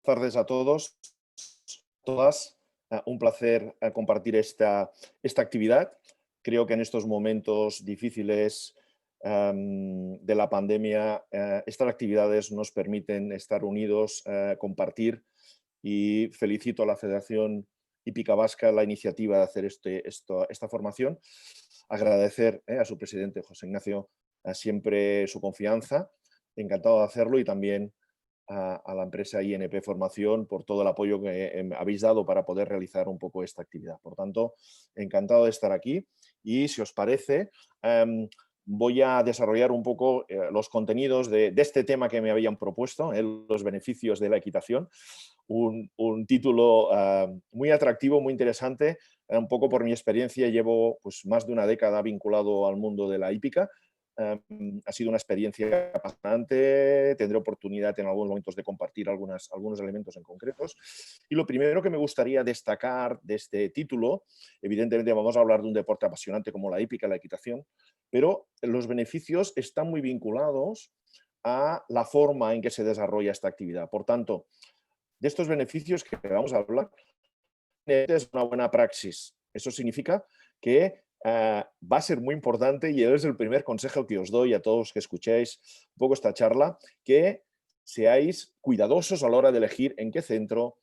Tardes a todos, todas. Un placer compartir esta actividad. Creo que en estos momentos difíciles de la pandemia, estas actividades nos permiten estar unidos, compartir, y felicito a la Federación Hípica Vasca la iniciativa de hacer esta formación. Agradecer a su presidente, José Ignacio, siempre su confianza. Encantado de hacerlo, y también a la empresa INP Formación por todo el apoyo que habéis dado para poder realizar un poco esta actividad. Por tanto, encantado de estar aquí, y si os parece, voy a desarrollar un poco los contenidos de este tema que me habían propuesto, los beneficios de la equitación. Un título muy atractivo, muy interesante. Un poco por mi experiencia, llevo pues, más de una década vinculado al mundo de la hípica. Ha sido una experiencia apasionante. Tendré oportunidad en algunos momentos de compartir algunos elementos en concretos. Y lo primero que me gustaría destacar de este título, evidentemente vamos a hablar de un deporte apasionante como la hípica, la equitación, pero los beneficios están muy vinculados a la forma en que se desarrolla esta actividad. Por tanto, de estos beneficios que vamos a hablar, es una buena praxis. Eso significa que va a ser muy importante, y es el primer consejo que os doy a todos que escuchéis un poco esta charla, que seáis cuidadosos a la hora de elegir en qué centro,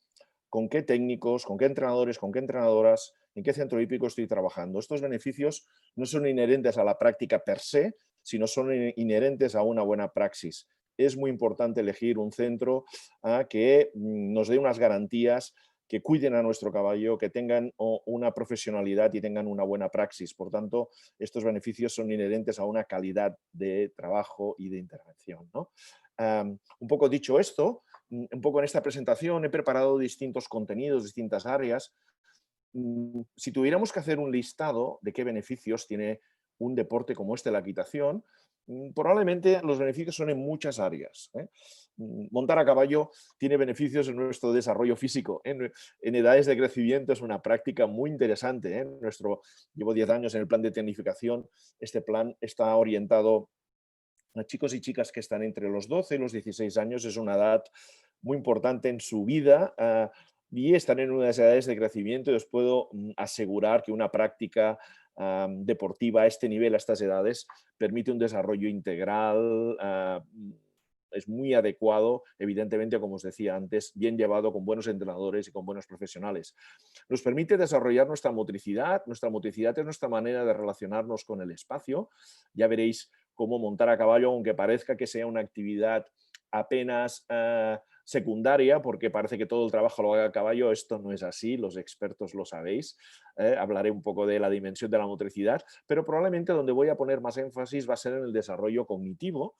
con qué técnicos, con qué entrenadores, con qué entrenadoras, en qué centro hípico estoy trabajando. Estos beneficios no son inherentes a la práctica per se, sino son inherentes a una buena praxis. Es muy importante elegir un centro que nos dé unas garantías, que cuiden a nuestro caballo, que tengan una profesionalidad y tengan una buena praxis. Por tanto, estos beneficios son inherentes a una calidad de trabajo y de intervención, ¿no? Un poco dicho esto, un poco en esta presentación he preparado distintos contenidos, distintas áreas. Si tuviéramos que hacer un listado de qué beneficios tiene un deporte como este, la equitación, probablemente los beneficios son en muchas áreas. Montar a caballo tiene beneficios en nuestro desarrollo físico. En edades de crecimiento es una práctica muy interesante. Llevo 10 años en el plan de tecnificación. Este plan está orientado a chicos y chicas que están entre los 12 y los 16 años. Es una edad muy importante en su vida, y están en unas edades de crecimiento, y os puedo asegurar que una práctica deportiva a este nivel, a estas edades, permite un desarrollo integral. Es muy adecuado, evidentemente, como os decía antes, bien llevado con buenos entrenadores y con buenos profesionales. Nos permite desarrollar nuestra motricidad. Nuestra motricidad es nuestra manera de relacionarnos con el espacio. Ya veréis cómo montar a caballo, aunque parezca que sea una actividad apenas secundaria, porque parece que todo el trabajo lo haga a caballo, esto no es así, los expertos lo sabéis. Hablaré un poco de la dimensión de la motricidad, pero probablemente donde voy a poner más énfasis va a ser en el desarrollo cognitivo,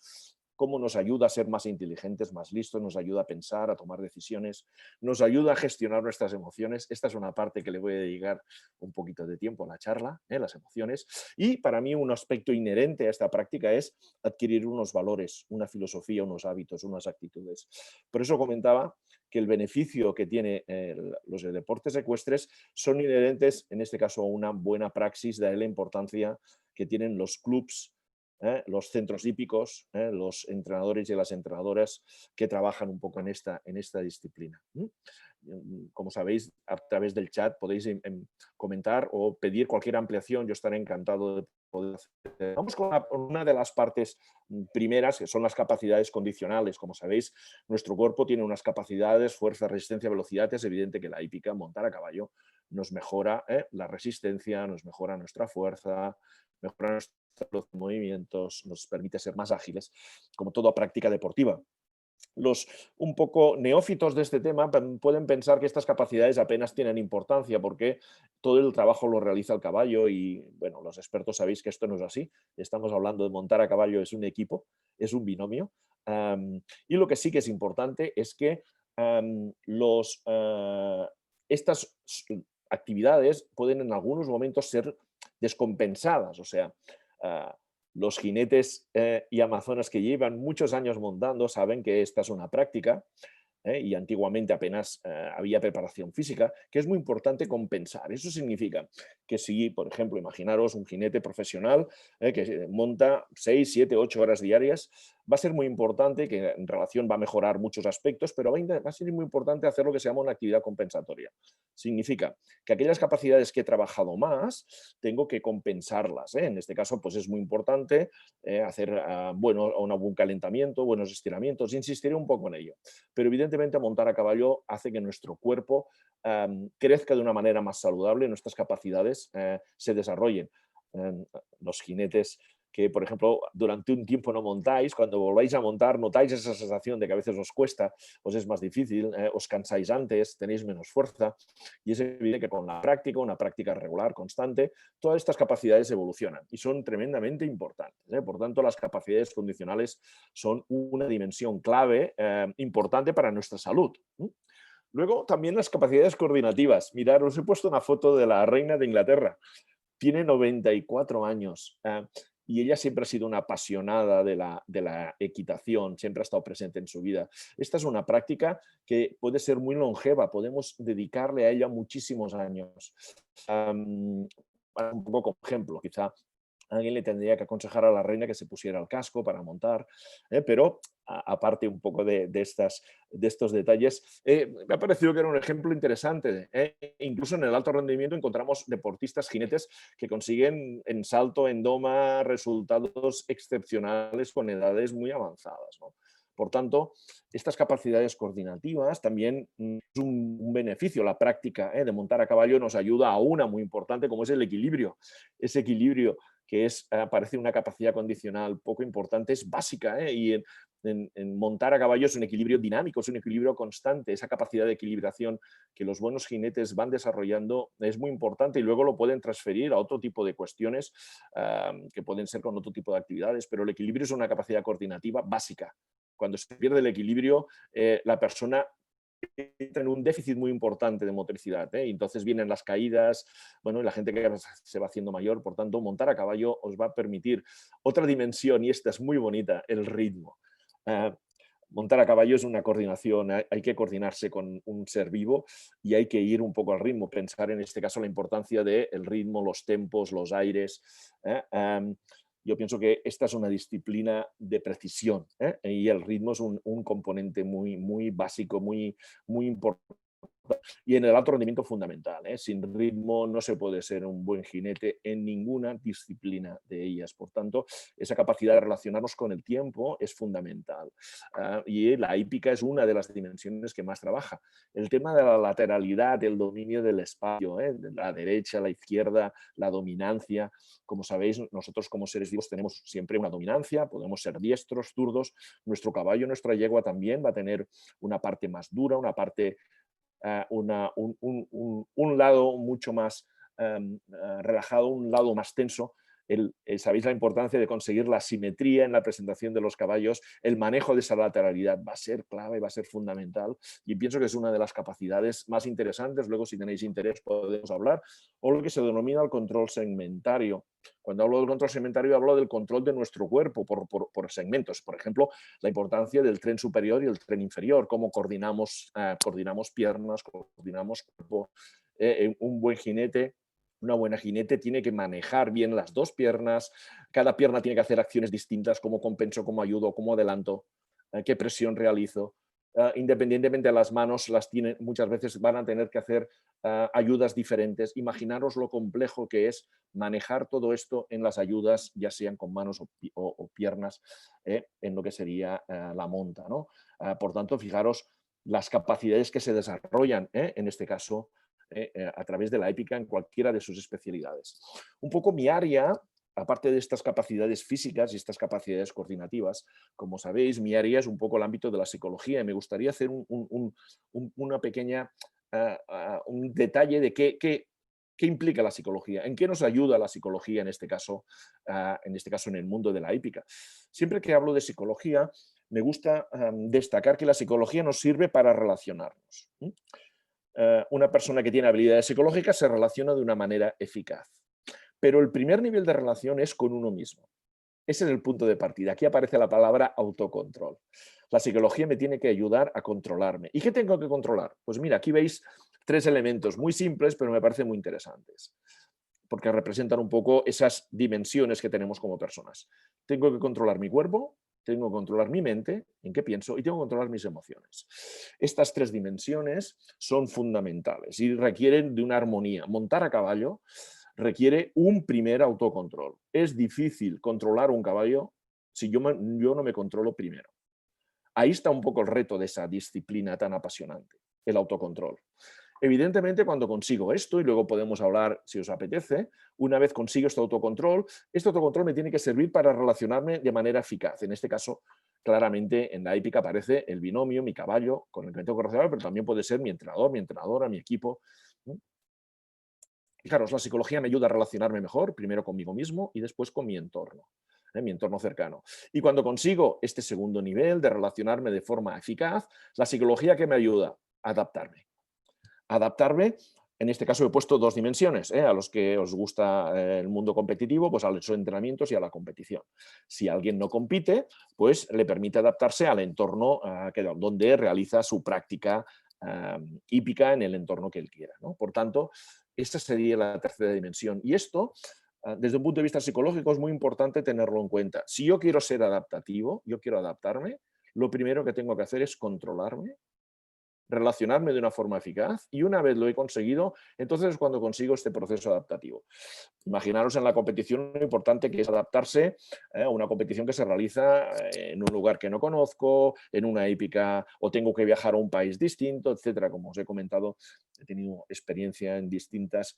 cómo nos ayuda a ser más inteligentes, más listos, nos ayuda a pensar, a tomar decisiones, nos ayuda a gestionar nuestras emociones. Esta es una parte que le voy a dedicar un poquito de tiempo a la charla, las emociones. Y para mí un aspecto inherente a esta práctica es adquirir unos valores, una filosofía, unos hábitos, unas actitudes. Por eso comentaba que el beneficio que tiene los deportes ecuestres son inherentes, en este caso, a una buena praxis, de la importancia que tienen los clubs, los centros hípicos, los entrenadores y las entrenadoras que trabajan un poco en esta disciplina. Como sabéis, a través del chat podéis comentar o pedir cualquier ampliación. Yo estaré encantado de poder hacer. Vamos con una de las partes primeras, que son las capacidades condicionales. Como sabéis, nuestro cuerpo tiene unas capacidades: fuerza, resistencia, velocidad. Es evidente que la hípica, montar a caballo, nos mejora la resistencia, nos mejora nuestra fuerza, mejora nuestros movimientos, nos permite ser más ágiles, como toda práctica deportiva. Los un poco neófitos de este tema pueden pensar que estas capacidades apenas tienen importancia, porque todo el trabajo lo realiza el caballo, y bueno, los expertos sabéis que esto no es así. Estamos hablando de montar a caballo, es un equipo, es un binomio. Y lo que sí que es importante es que estas actividades pueden en algunos momentos ser descompensadas. O sea, los jinetes y amazonas que llevan muchos años montando saben que esta es una práctica, y antiguamente apenas había preparación física, que es muy importante compensar. Eso significa que si, por ejemplo, imaginaros un jinete profesional que monta 6, 7, 8 horas diarias, va a ser muy importante, que en relación va a mejorar muchos aspectos, pero va a ser muy importante hacer lo que se llama una actividad compensatoria. Significa que aquellas capacidades que he trabajado más, tengo que compensarlas, ¿eh? En este caso, pues es muy importante hacer un buen calentamiento, buenos estiramientos, insistiré un poco en ello. Pero evidentemente montar a caballo hace que nuestro cuerpo crezca de una manera más saludable, nuestras capacidades se desarrollen. Los jinetes que, por ejemplo, durante un tiempo no montáis, cuando volváis a montar notáis esa sensación de que a veces os cuesta, os es más difícil, os cansáis antes, tenéis menos fuerza, y es evidente que con la práctica, una práctica regular, constante, todas estas capacidades evolucionan y son tremendamente importantes. Por tanto, las capacidades condicionales son una dimensión clave importante para nuestra salud. Luego, también las capacidades coordinativas. Mirad, os he puesto una foto de la reina de Inglaterra. Tiene 94 años y ella siempre ha sido una apasionada de la equitación, siempre ha estado presente en su vida. Esta es una práctica que puede ser muy longeva, podemos dedicarle a ella muchísimos años. Un poco como ejemplo, quizá alguien le tendría que aconsejar a la reina que se pusiera el casco para montar, pero aparte un poco de estos detalles, me ha parecido que era un ejemplo interesante. Incluso en el alto rendimiento encontramos deportistas, jinetes, que consiguen en salto, en doma, resultados excepcionales con edades muy avanzadas, ¿no? Por tanto, estas capacidades coordinativas también es un beneficio. La práctica de montar a caballo nos ayuda a una muy importante, como es el equilibrio. Ese equilibrio que parece una capacidad condicional poco importante, es básica, y en montar a caballo es un equilibrio dinámico, es un equilibrio constante. Esa capacidad de equilibración que los buenos jinetes van desarrollando es muy importante y luego lo pueden transferir a otro tipo de cuestiones que pueden ser con otro tipo de actividades, pero el equilibrio es una capacidad coordinativa básica. Cuando se pierde el equilibrio, la persona entra en un déficit muy importante de motricidad, y entonces vienen las caídas, bueno, y la gente que se va haciendo mayor, por tanto, montar a caballo os va a permitir otra dimensión, y esta es muy bonita, el ritmo. Montar a caballo es una coordinación, hay que coordinarse con un ser vivo y hay que ir un poco al ritmo, pensar en este caso la importancia del ritmo, los tempos, los aires. Yo pienso que esta es una disciplina de precisión, y el ritmo es un componente muy, muy básico, muy, muy importante. Y en el alto rendimiento fundamental. Sin ritmo no se puede ser un buen jinete en ninguna disciplina de ellas. Por tanto, esa capacidad de relacionarnos con el tiempo es fundamental. Y la hípica es una de las dimensiones que más trabaja. El tema de la lateralidad, el dominio del espacio, la derecha, la izquierda, la dominancia. Como sabéis, nosotros como seres vivos tenemos siempre una dominancia, podemos ser diestros, zurdos. Nuestro caballo, nuestra yegua también va a tener una parte más dura, una parte un lado mucho más relajado, un lado más tenso. Sabéis la importancia de conseguir la simetría en la presentación de los caballos, el manejo de esa lateralidad va a ser clave, va a ser fundamental y pienso que es una de las capacidades más interesantes. Luego, si tenéis interés, podemos hablar, o lo que se denomina el control segmentario. Cuando hablo del control segmentario, hablo del control de nuestro cuerpo por segmentos. Por ejemplo, la importancia del tren superior y el tren inferior, cómo coordinamos piernas, coordinamos cuerpo. Un buen jinete, una buena jinete tiene que manejar bien las dos piernas, cada pierna tiene que hacer acciones distintas, cómo compenso, cómo ayudo, cómo adelanto, qué presión realizo. Independientemente de las manos, muchas veces van a tener que hacer ayudas diferentes. Imaginaros lo complejo que es manejar todo esto en las ayudas, ya sean con manos o piernas, en lo que sería la monta, ¿no? Por tanto, fijaros las capacidades que se desarrollan, en este caso, a través de la hípica en cualquiera de sus especialidades. Un poco mi área, aparte de estas capacidades físicas y estas capacidades coordinativas, como sabéis, mi área es un poco el ámbito de la psicología y me gustaría hacer una pequeña, un detalle de qué implica la psicología, en qué nos ayuda la psicología en este caso en el mundo de la hípica. Siempre que hablo de psicología, me gusta destacar que la psicología nos sirve para relacionarnos. Una persona que tiene habilidades psicológicas se relaciona de una manera eficaz. Pero el primer nivel de relación es con uno mismo. Ese es el punto de partida. Aquí aparece la palabra autocontrol. La psicología me tiene que ayudar a controlarme. ¿Y qué tengo que controlar? Pues mira, aquí veis 3 elementos muy simples, pero me parecen muy interesantes, porque representan un poco esas dimensiones que tenemos como personas. Tengo que controlar mi cuerpo, tengo que controlar mi mente, en qué pienso, y tengo que controlar mis emociones. Estas tres dimensiones son fundamentales y requieren de una armonía. Montar a caballo requiere un primer autocontrol. Es difícil controlar un caballo si yo no me controlo primero. Ahí está un poco el reto de esa disciplina tan apasionante, el autocontrol. Evidentemente, cuando consigo esto, y luego podemos hablar, si os apetece, una vez consigo este autocontrol me tiene que servir para relacionarme de manera eficaz. En este caso, claramente, en la hípica aparece el binomio, mi caballo, con el que me tengo que relacionar, pero también puede ser mi entrenador, mi entrenadora, mi equipo. Fijaros, la psicología me ayuda a relacionarme mejor, primero conmigo mismo y después con mi entorno cercano. Y cuando consigo este segundo nivel de relacionarme de forma eficaz, la psicología que me ayuda a adaptarme. Adaptarme, en este caso he puesto dos dimensiones, a los que os gusta el mundo competitivo, pues a los entrenamientos y a la competición. Si alguien no compite, pues le permite adaptarse al entorno donde realiza su práctica hípica en el entorno que él quiera, ¿no? Por tanto, esta sería la tercera dimensión. Y esto, desde un punto de vista psicológico, es muy importante tenerlo en cuenta. Si yo quiero ser adaptativo, yo quiero adaptarme, lo primero que tengo que hacer es controlarme, relacionarme de una forma eficaz, y una vez lo he conseguido, entonces es cuando consigo este proceso adaptativo. Imaginaros en la competición lo importante que es adaptarse a una competición que se realiza en un lugar que no conozco, en una hípica, o tengo que viajar a un país distinto, etcétera. Como os he comentado, he tenido experiencia en distintas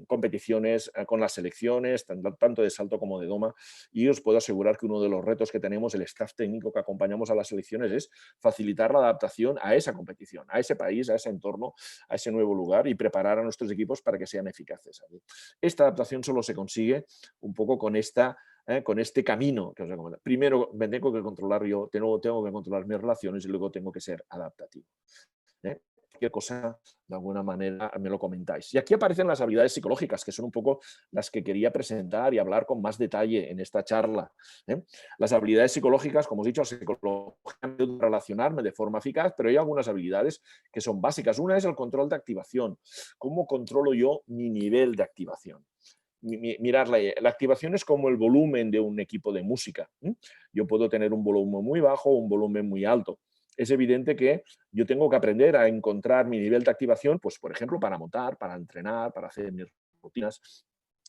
competiciones con las selecciones, tanto de salto como de doma, y os puedo asegurar que uno de los retos que tenemos, el staff técnico que acompañamos a las selecciones, es facilitar la adaptación a esa competición, a ese país, a ese entorno, a ese nuevo lugar, y preparar a nuestros equipos para que sean eficaces. Esta adaptación solo se consigue un poco con este camino que os he comentado. Primero me tengo que controlar yo, tengo que controlar mis relaciones, y luego tengo que ser adaptativo. Cualquier cosa, de alguna manera, me lo comentáis. Y aquí aparecen las habilidades psicológicas, que son un poco las que quería presentar y hablar con más detalle en esta charla. Las habilidades psicológicas, como os he dicho, la psicología me ayuda a relacionarme de forma eficaz, pero hay algunas habilidades que son básicas. Una es el control de activación. ¿Cómo controlo yo mi nivel de activación? Mirar, la activación es como el volumen de un equipo de música. Yo puedo tener un volumen muy bajo o un volumen muy alto. Es evidente que yo tengo que aprender a encontrar mi nivel de activación, pues, por ejemplo, para montar, para entrenar, para hacer mis rutinas.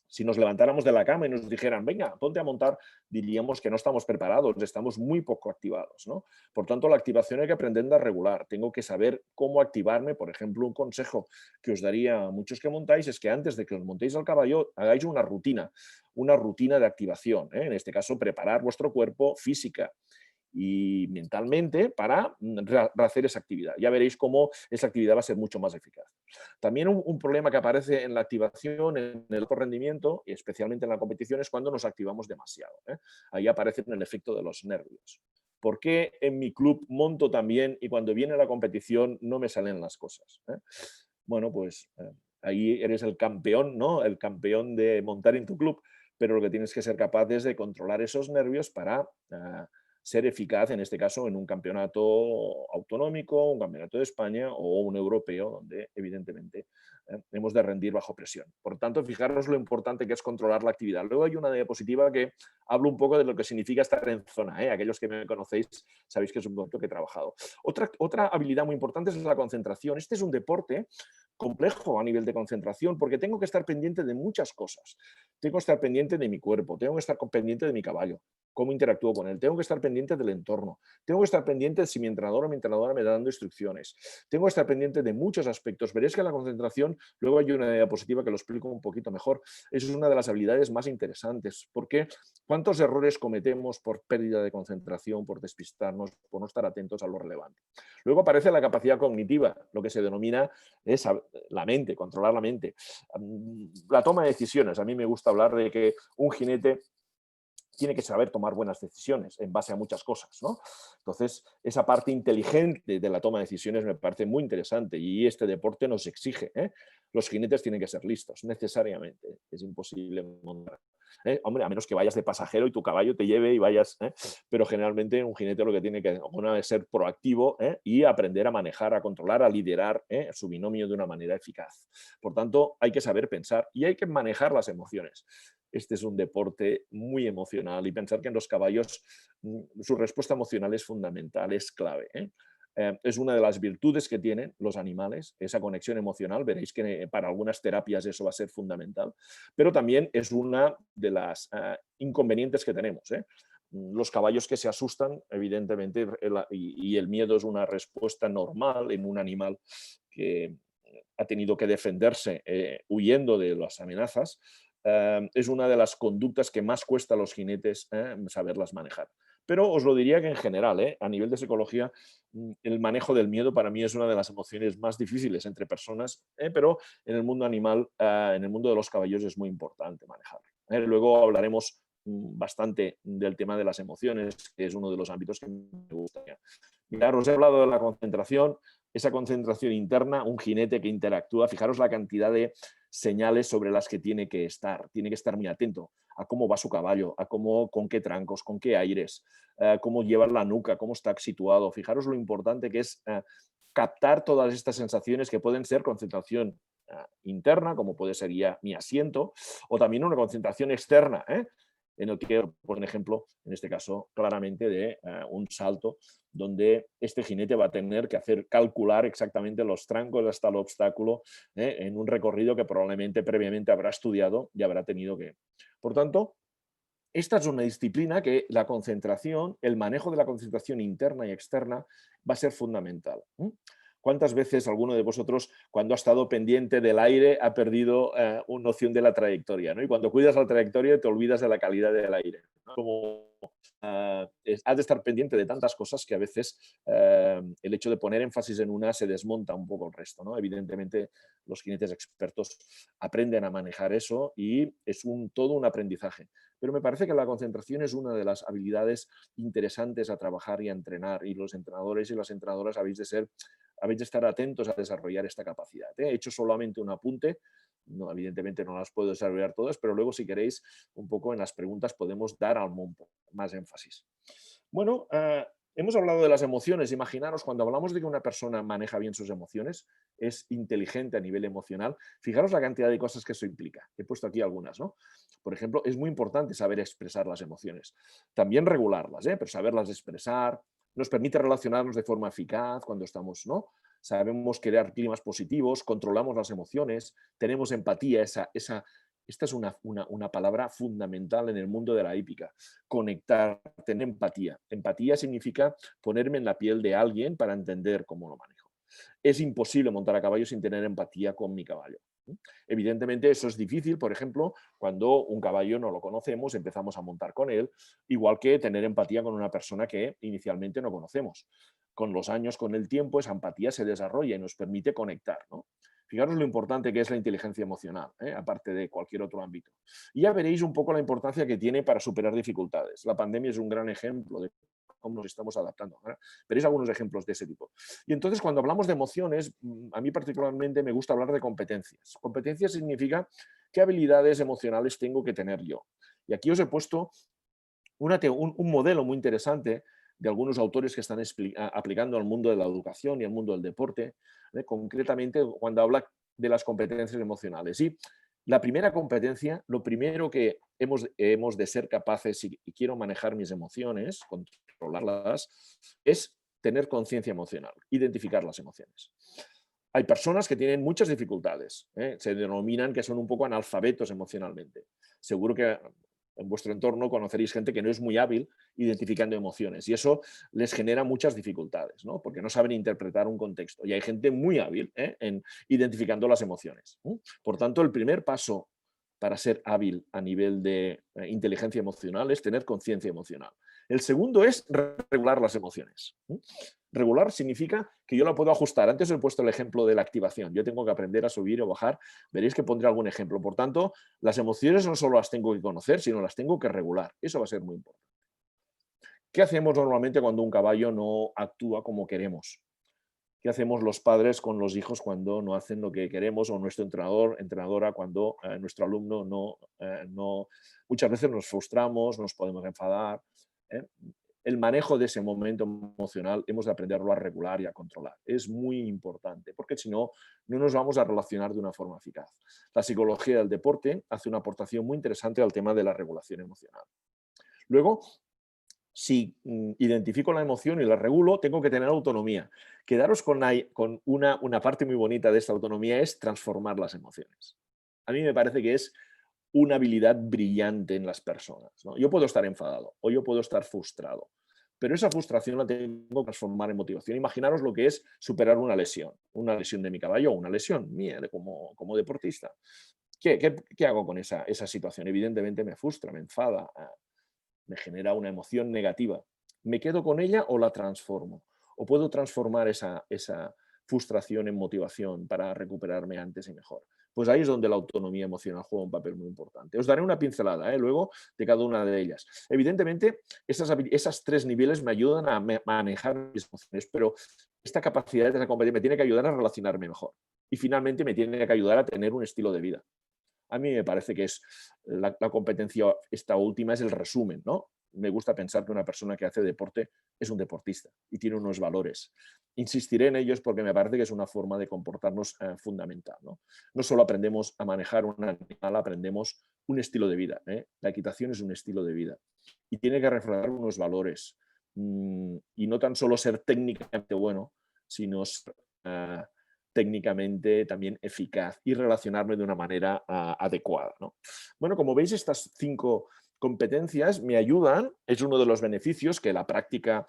Si nos levantáramos de la cama y nos dijeran, venga, ponte a montar, diríamos que no estamos preparados, estamos muy poco activados, ¿no? Por tanto, la activación hay que aprender a regular. Tengo que saber cómo activarme. Por ejemplo, un consejo que os daría a muchos que montáis es que antes de que os montéis al caballo, hagáis una rutina de activación. En este caso, preparar vuestro cuerpo física y mentalmente para hacer esa actividad. Ya veréis cómo esa actividad va a ser mucho más eficaz. También un problema que aparece en la activación, en el alto rendimiento, y especialmente en la competición, es cuando nos activamos demasiado. Ahí aparece el efecto de los nervios. ¿Por qué en mi club monto también y cuando viene la competición no me salen las cosas? Bueno, pues ahí eres el campeón, ¿no? El campeón de montar en tu club, pero lo que tienes que ser capaz es de controlar esos nervios para ser eficaz, en este caso, en un campeonato autonómico, un campeonato de España o un europeo, donde evidentemente hemos de rendir bajo presión. Por tanto, fijaros lo importante que es controlar la actividad. Luego hay una diapositiva que hablo un poco de lo que significa estar en zona. Aquellos que me conocéis sabéis que es un concepto que he trabajado. Otra habilidad muy importante es la concentración. Este es un deporte complejo a nivel de concentración, porque tengo que estar pendiente de muchas cosas. Tengo que estar pendiente de mi cuerpo, tengo que estar pendiente de mi caballo, cómo interactúo con él, tengo que estar pendiente del entorno, tengo que estar pendiente de si mi entrenador o mi entrenadora me está dando instrucciones, tengo que estar pendiente de muchos aspectos. Veréis que la concentración, luego hay una diapositiva que lo explico un poquito mejor, es una de las habilidades más interesantes, porque ¿cuántos errores cometemos por pérdida de concentración, por despistarnos, por no estar atentos a lo relevante? Luego aparece la capacidad cognitiva, lo que se denomina es la mente, controlar la mente. La toma de decisiones. A mí me gusta hablar de que un jinete tiene que saber tomar buenas decisiones en base a muchas cosas, ¿no? Entonces, esa parte inteligente de la toma de decisiones me parece muy interesante y este deporte nos exige. Los jinetes tienen que ser listos, necesariamente. Es imposible montar. Hombre, a menos que vayas de pasajero y tu caballo te lleve y vayas, pero generalmente un jinete lo que tiene que es ser proactivo y aprender a manejar, a controlar, a liderar su binomio de una manera eficaz. Por tanto, hay que saber pensar y hay que manejar las emociones. este es un deporte muy emocional y pensar que en los caballos su respuesta emocional es fundamental, es clave, ¿eh? Es una de las virtudes que tienen los animales, esa conexión emocional. Veréis que para algunas terapias eso va a ser fundamental, pero también es una de las inconvenientes que tenemos, ¿eh? Los caballos que se asustan, evidentemente, y el miedo es una respuesta normal en un animal que ha tenido que defenderse huyendo de las amenazas, es una de las conductas que más cuesta a los jinetes saberlas manejar. Pero os lo diría que en general, a nivel de psicología, el manejo del miedo para mí es una de las emociones más difíciles entre personas, pero en el mundo animal, en el mundo de los caballos es muy importante manejarlo. Luego hablaremos bastante del tema de las emociones, que es uno de los ámbitos que me gustaría. Mirad, os he hablado de la concentración, esa concentración interna, un jinete que interactúa, fijaros la cantidad de señales sobre las que tiene que estar muy atento a cómo va su caballo, a cómo, con qué trancos, con qué aires, cómo lleva la nuca, cómo está situado. Fijaros lo importante que es captar todas estas sensaciones que pueden ser concentración interna, como puede ser ya mi asiento, o también una concentración externa, en el que, por ejemplo, en este caso, claramente de un salto donde este jinete va a tener que hacer calcular exactamente los trancos hasta el obstáculo en un recorrido que probablemente previamente habrá estudiado y habrá tenido que. Por tanto, esta es una disciplina que la concentración, el manejo de la concentración interna y externa va a ser fundamental. ¿Cuántas veces alguno de vosotros, cuando ha estado pendiente del aire, ha perdido una noción de la trayectoria, ¿no? Y cuando cuidas la trayectoria te olvidas de la calidad del aire, ¿no? Como, has de estar pendiente de tantas cosas que a veces el hecho de poner énfasis en una se desmonta un poco el resto, ¿no? Evidentemente los jinetes expertos aprenden a manejar eso y es todo un aprendizaje. Pero me parece que la concentración es una de las habilidades interesantes a trabajar y a entrenar, y los entrenadores y las entrenadoras habéis de estar atentos a desarrollar esta capacidad. He hecho solamente un apunte, no, evidentemente no las puedo desarrollar todas, pero luego si queréis un poco en las preguntas podemos dar algo más énfasis. Bueno, hemos hablado de las emociones. Imaginaros, cuando hablamos de que una persona maneja bien sus emociones, es inteligente a nivel emocional, fijaros la cantidad de cosas que eso implica. He puesto aquí algunas, ¿no? Por ejemplo, es muy importante saber expresar las emociones. También regularlas, pero saberlas expresar nos permite relacionarnos de forma eficaz cuando estamos, ¿no? Sabemos crear climas positivos, controlamos las emociones, tenemos empatía, esta es una palabra fundamental en el mundo de la hípica. Conectar, tener empatía. Empatía significa ponerme en la piel de alguien para entender cómo lo manejo. Es imposible montar a caballo sin tener empatía con mi caballo. Evidentemente eso es difícil, por ejemplo, cuando un caballo no lo conocemos, empezamos a montar con él, igual que tener empatía con una persona que inicialmente no conocemos. Con los años, con el tiempo, esa empatía se desarrolla y nos permite conectar, ¿no? Fijaros lo importante que es la inteligencia emocional, aparte de cualquier otro ámbito. Y ya veréis un poco la importancia que tiene para superar dificultades. La pandemia es un gran ejemplo de cómo nos estamos adaptando. Veréis algunos ejemplos de ese tipo. Y entonces, cuando hablamos de emociones, a mí particularmente me gusta hablar de competencias. Competencias significa qué habilidades emocionales tengo que tener yo. Y aquí os he puesto un modelo muy interesante de algunos autores que están aplicando al mundo de la educación y al mundo del deporte, concretamente cuando habla de las competencias emocionales. Y la primera competencia, lo primero que hemos de ser capaces, y quiero manejar mis emociones, controlarlas, es tener conciencia emocional, identificar las emociones. Hay personas que tienen muchas dificultades, se denominan que son un poco analfabetos emocionalmente. Seguro que en vuestro entorno conoceréis gente que no es muy hábil identificando emociones y eso les genera muchas dificultades, ¿no? Porque no saben interpretar un contexto. Y hay gente muy hábil en identificando las emociones. Por tanto, el primer paso para ser hábil a nivel de inteligencia emocional es tener conciencia emocional. El segundo es regular las emociones. Regular significa que yo la puedo ajustar. Antes he puesto el ejemplo de la activación. Yo tengo que aprender a subir o bajar. Veréis que pondré algún ejemplo. Por tanto, las emociones no solo las tengo que conocer, sino las tengo que regular. Eso va a ser muy importante. ¿Qué hacemos normalmente cuando un caballo no actúa como queremos? ¿Qué hacemos los padres con los hijos cuando no hacen lo que queremos o nuestro entrenador, entrenadora cuando nuestro alumno no... Muchas veces nos frustramos, nos podemos enfadar. el manejo de ese momento emocional hemos de aprenderlo a regular y a controlar. Es muy importante, porque si no, no nos vamos a relacionar de una forma eficaz. La psicología del deporte hace una aportación muy interesante al tema de la regulación emocional. Luego, si identifico la emoción y la regulo, tengo que tener autonomía. Quedaros con una parte muy bonita de esta autonomía es transformar las emociones. A mí me parece que es una habilidad brillante en las personas, ¿no? Yo puedo estar enfadado o yo puedo estar frustrado, pero esa frustración la tengo que transformar en motivación. Imaginaros lo que es superar una lesión de mi caballo o una lesión mía como deportista. ¿Qué hago con esa situación? Evidentemente me frustra, me enfada, me genera una emoción negativa. ¿Me quedo con ella o la transformo? ¿O puedo transformar esa frustración en motivación para recuperarme antes y mejor? Pues ahí es donde la autonomía emocional juega un papel muy importante. Os daré una pincelada luego de cada una de ellas. Evidentemente, esas tres niveles me ayudan a manejar mis emociones, pero esta capacidad de esa competencia me tiene que ayudar a relacionarme mejor. Y finalmente me tiene que ayudar a tener un estilo de vida. A mí me parece que es la competencia, esta última es el resumen, ¿no? Me gusta pensar que una persona que hace deporte es un deportista y tiene unos valores. Insistiré en ellos porque me parece que es una forma de comportarnos fundamental, ¿no? No solo aprendemos a manejar un animal, aprendemos un estilo de vida, ¿eh? La equitación es un estilo de vida y tiene que reflejar unos valores y no tan solo ser técnicamente bueno, sino ser, técnicamente también eficaz y relacionarme de una manera adecuada, ¿no? Bueno, como veis, estas 5 competencias me ayudan, es uno de los beneficios que la práctica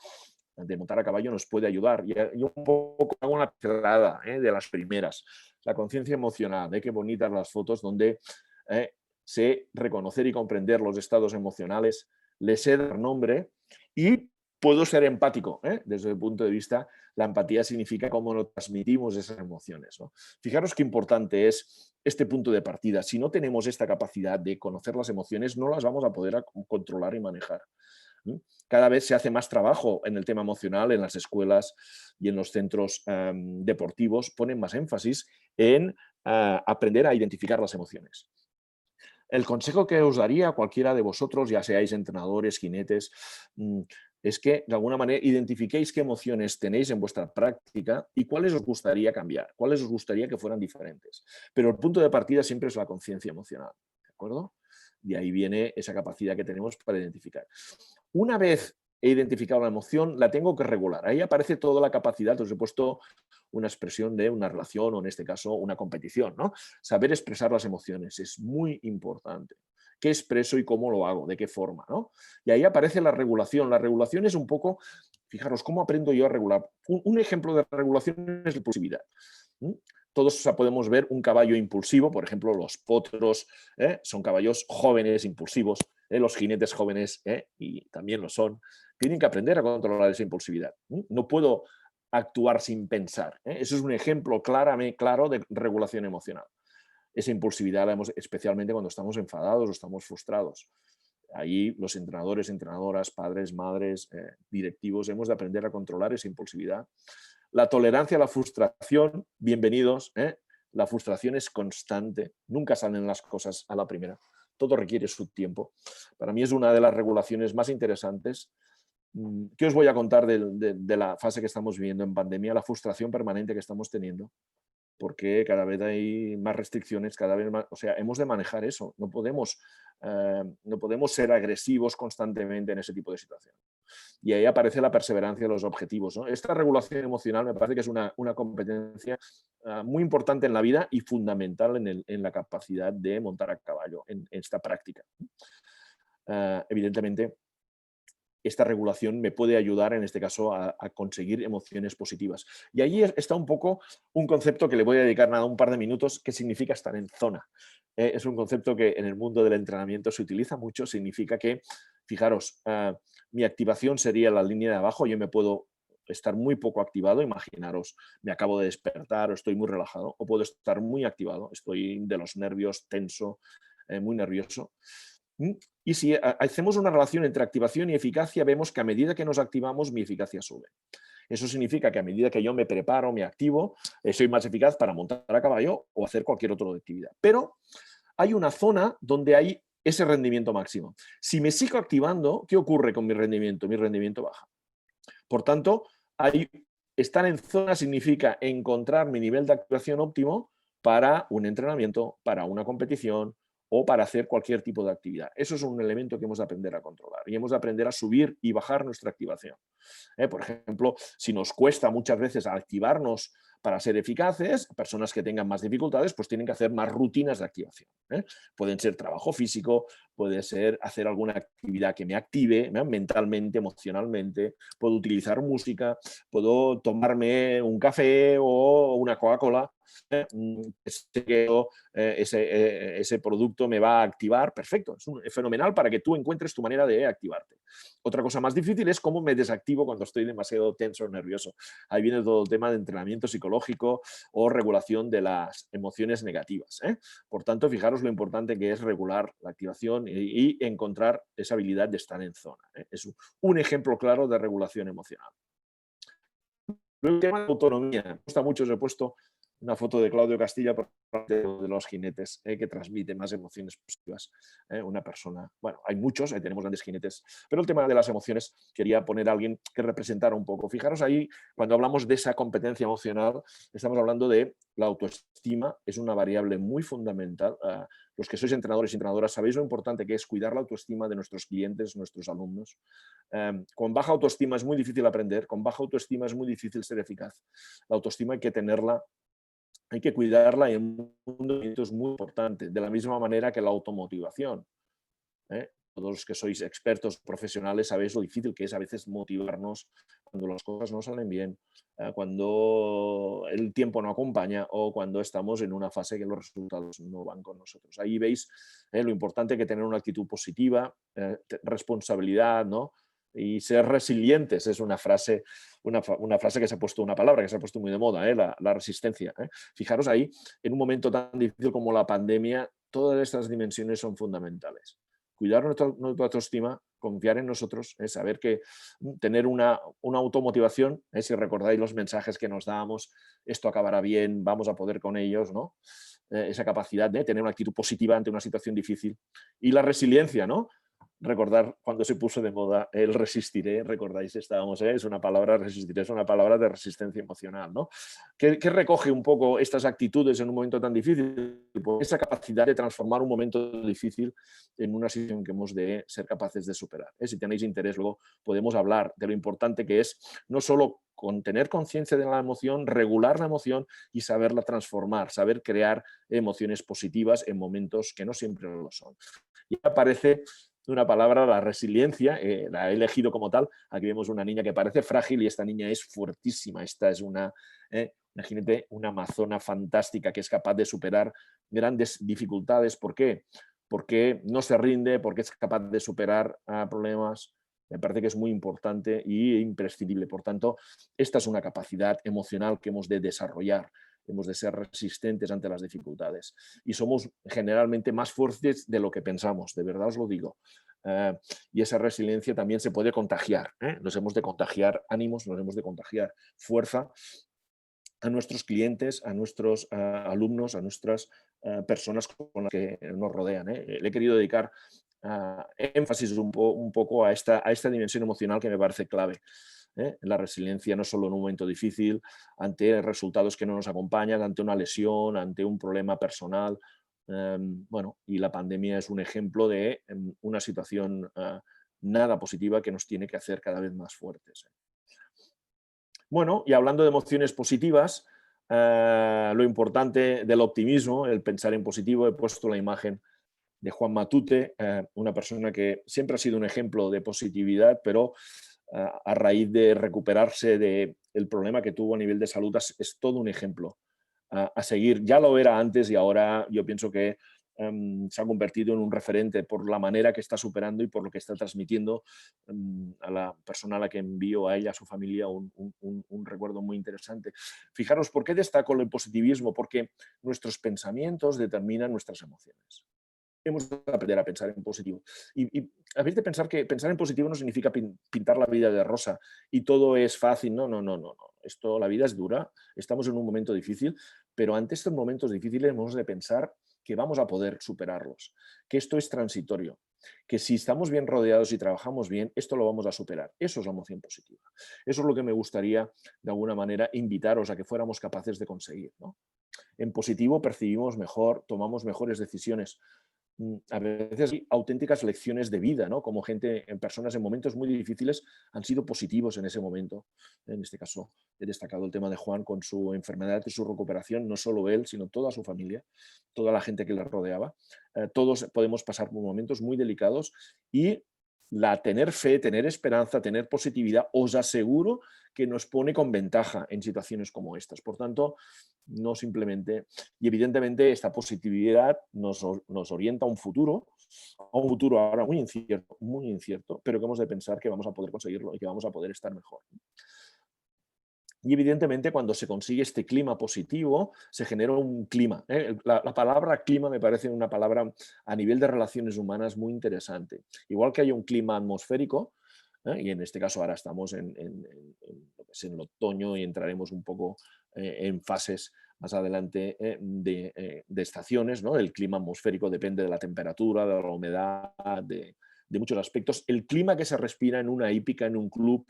de montar a caballo nos puede ayudar. Y un poco hago una pincelada de las primeras. La conciencia emocional, qué bonitas las fotos donde sé reconocer y comprender los estados emocionales, les sé dar nombre y puedo ser empático. Desde el punto de vista, la empatía significa cómo nos transmitimos esas emociones, ¿no? Fijaros qué importante es este punto de partida. Si no tenemos esta capacidad de conocer las emociones, no las vamos a poder controlar y manejar. Cada vez se hace más trabajo en el tema emocional en las escuelas y en los centros deportivos, ponen más énfasis en aprender a identificar las emociones. El consejo que os daría a cualquiera de vosotros, ya seáis entrenadores, jinetes, es que de alguna manera identifiquéis qué emociones tenéis en vuestra práctica y cuáles os gustaría cambiar, cuáles os gustaría que fueran diferentes. Pero el punto de partida siempre es la conciencia emocional, ¿de acuerdo? De ahí viene esa capacidad que tenemos para identificar. Una vez he identificado la emoción, la tengo que regular. Ahí aparece toda la capacidad, os he puesto una expresión de una relación o en este caso una competición, ¿no? Saber expresar las emociones es muy importante. ¿Qué expreso y cómo lo hago? ¿De qué forma? ¿No? Y ahí aparece la regulación. La regulación es un poco, fijaros, ¿cómo aprendo yo a regular? Un ejemplo de regulación es la impulsividad. Todos podemos ver un caballo impulsivo, por ejemplo, los potros, son caballos jóvenes, impulsivos, los jinetes jóvenes, y también lo son, tienen que aprender a controlar esa impulsividad. No puedo actuar sin pensar. Eso es un ejemplo claro de regulación emocional. Esa impulsividad la vemos especialmente cuando estamos enfadados o estamos frustrados. Ahí los entrenadores, entrenadoras, padres, madres, directivos, hemos de aprender a controlar esa impulsividad. La tolerancia a la frustración, bienvenidos. La frustración es constante, nunca salen las cosas a la primera. Todo requiere su tiempo. Para mí es una de las regulaciones más interesantes. ¿Qué os voy a contar de la fase que estamos viviendo en pandemia? La frustración permanente que estamos teniendo, porque cada vez hay más restricciones, cada vez más, o sea, hemos de manejar eso, no podemos ser agresivos constantemente en ese tipo de situación. Y ahí aparece la perseverancia de los objetivos, ¿no? Esta regulación emocional me parece que es una competencia muy importante en la vida y fundamental en la capacidad de montar a caballo en esta práctica. Evidentemente, esta regulación me puede ayudar, en este caso, a conseguir emociones positivas. Y allí está un poco un concepto que le voy a dedicar nada, un par de minutos, que significa estar en zona. Es un concepto que en el mundo del entrenamiento se utiliza mucho, significa que, fijaros, mi activación sería la línea de abajo, yo me puedo estar muy poco activado, imaginaros, me acabo de despertar o estoy muy relajado, o puedo estar muy activado, estoy de los nervios, tenso, muy nervioso. Y si hacemos una relación entre activación y eficacia, vemos que a medida que nos activamos, mi eficacia sube. Eso significa que a medida que yo me preparo, me activo, soy más eficaz para montar a caballo o hacer cualquier otra actividad. Pero hay una zona donde hay ese rendimiento máximo. Si me sigo activando, ¿qué ocurre con mi rendimiento? Mi rendimiento baja. Por tanto, estar en zona significa encontrar mi nivel de activación óptimo para un entrenamiento, para una competición o para hacer cualquier tipo de actividad. Eso es un elemento que hemos de aprender a controlar y hemos de aprender a subir y bajar nuestra activación. Por ejemplo, si nos cuesta muchas veces activarnos para ser eficaces, personas que tengan más dificultades pues tienen que hacer más rutinas de activación. Pueden ser trabajo físico, puede ser hacer alguna actividad que me active mentalmente, emocionalmente, puedo utilizar música, puedo tomarme un café o una Coca-Cola, ese producto me va a activar, perfecto, es fenomenal para que tú encuentres tu manera de activarte. Otra cosa más difícil es cómo me desactivo cuando estoy demasiado tenso o nervioso. Ahí viene todo el tema de entrenamiento psicológico o regulación de las emociones negativas. Por tanto, fijaros lo importante que es regular la activación y encontrar esa habilidad de estar en zona. Es un ejemplo claro de regulación emocional. Luego el tema de autonomía. Me gusta mucho, os he puesto una foto de Claudio Castilla por parte de los jinetes, que transmite más emociones positivas. Una persona, bueno, hay muchos, tenemos grandes jinetes, pero el tema de las emociones quería poner a alguien que representara un poco. Fijaros ahí, cuando hablamos de esa competencia emocional, estamos hablando de la autoestima, es una variable muy fundamental. Los que sois entrenadores y entrenadoras sabéis lo importante que es cuidar la autoestima de nuestros clientes, nuestros alumnos. Con baja autoestima es muy difícil aprender, con baja autoestima es muy difícil ser eficaz. La autoestima hay que tenerla, hay que cuidarla y en un momento es muy importante, de la misma manera que la automotivación. Todos los que sois expertos profesionales sabéis lo difícil que es a veces motivarnos cuando las cosas no salen bien, cuando el tiempo no acompaña o cuando estamos en una fase que los resultados no van con nosotros. Ahí veis lo importante que tener una actitud positiva, responsabilidad, ¿no? Y ser resilientes es una frase que se ha puesto, una palabra que se ha puesto muy de moda, la resistencia. Fijaros ahí, en un momento tan difícil como la pandemia, todas estas dimensiones son fundamentales. Cuidar nuestra autoestima, confiar en nosotros, saber que tener una automotivación, si recordáis los mensajes que nos dábamos, esto acabará bien, vamos a poder con ellos, ¿no? Esa capacidad de tener una actitud positiva ante una situación difícil. Y la resiliencia, ¿no? Recordar cuando se puso de moda el resistiré, recordáis, estábamos, es una palabra, resistiré, es una palabra de resistencia emocional, ¿no? ¿Qué recoge un poco estas actitudes en un momento tan difícil? Pues esa capacidad de transformar un momento difícil en una situación que hemos de ser capaces de superar. Si tenéis interés, luego podemos hablar de lo importante que es no solo con tener conciencia de la emoción, regular la emoción y saberla transformar, saber crear emociones positivas en momentos que no siempre lo son. Y aparece una palabra, la resiliencia, la he elegido como tal. Aquí vemos una niña que parece frágil y esta niña es fuertísima. Esta es imagínate, una amazona fantástica que es capaz de superar grandes dificultades. ¿Por qué? Porque no se rinde, porque es capaz de superar problemas. Me parece que es muy importante e imprescindible. Por tanto, esta es una capacidad emocional que hemos de desarrollar. Hemos de ser resistentes ante las dificultades. Y somos generalmente más fuertes de lo que pensamos, de verdad os lo digo. Y esa resiliencia también se puede contagiar. Nos hemos de contagiar ánimos, nos hemos de contagiar fuerza a nuestros clientes, a nuestros alumnos, a nuestras personas con las que nos rodean. Le he querido dedicar énfasis un poco a esta dimensión emocional que me parece clave. La resiliencia no solo en un momento difícil, ante resultados que no nos acompañan, ante una lesión, ante un problema personal. Bueno, y la pandemia es un ejemplo de una situación nada positiva que nos tiene que hacer cada vez más fuertes. Bueno, y hablando de emociones positivas, lo importante del optimismo, el pensar en positivo, he puesto la imagen de Juan Matute, una persona que siempre ha sido un ejemplo de positividad, pero a raíz de recuperarse del problema que tuvo a nivel de salud, es todo un ejemplo a seguir. Ya lo era antes y ahora yo pienso que se ha convertido en un referente por la manera que está superando y por lo que está transmitiendo a la persona a la que envío, a ella, a su familia, un recuerdo muy interesante. Fijaros, ¿por qué destaco el positivismo? Porque nuestros pensamientos determinan nuestras emociones. Hemos de aprender a pensar en positivo. Y habéis de pensar que pensar en positivo no significa pintar la vida de rosa y todo es fácil. No, no, no, no, no. La vida es dura, estamos en un momento difícil, pero ante estos momentos difíciles hemos de pensar que vamos a poder superarlos, que esto es transitorio, que si estamos bien rodeados y trabajamos bien, esto lo vamos a superar. Eso es la emoción positiva. Eso es lo que me gustaría, de alguna manera, invitaros a que fuéramos capaces de conseguir, ¿no? En positivo percibimos mejor, tomamos mejores decisiones. A veces hay auténticas lecciones de vida, ¿no? Como gente, en personas en momentos muy difíciles han sido positivos en ese momento. En este caso, he destacado el tema de Juan con su enfermedad y su recuperación, no solo él, sino toda su familia, toda la gente que le rodeaba. Todos podemos pasar por momentos muy delicados y tener fe, tener esperanza, tener positividad, os aseguro que nos pone con ventaja en situaciones como estas. Por tanto, no simplemente, y evidentemente esta positividad nos orienta a un futuro ahora muy incierto, pero que hemos de pensar que vamos a poder conseguirlo y que vamos a poder estar mejor. Y evidentemente cuando se consigue este clima positivo, se genera un clima. La palabra clima me parece una palabra a nivel de relaciones humanas muy interesante. Igual que hay un clima atmosférico, y en este caso ahora estamos lo que es en el otoño y entraremos un poco en fases más adelante de estaciones, ¿no? El clima atmosférico depende de la temperatura, de la humedad, de muchos aspectos. El clima que se respira en una hípica, en un club,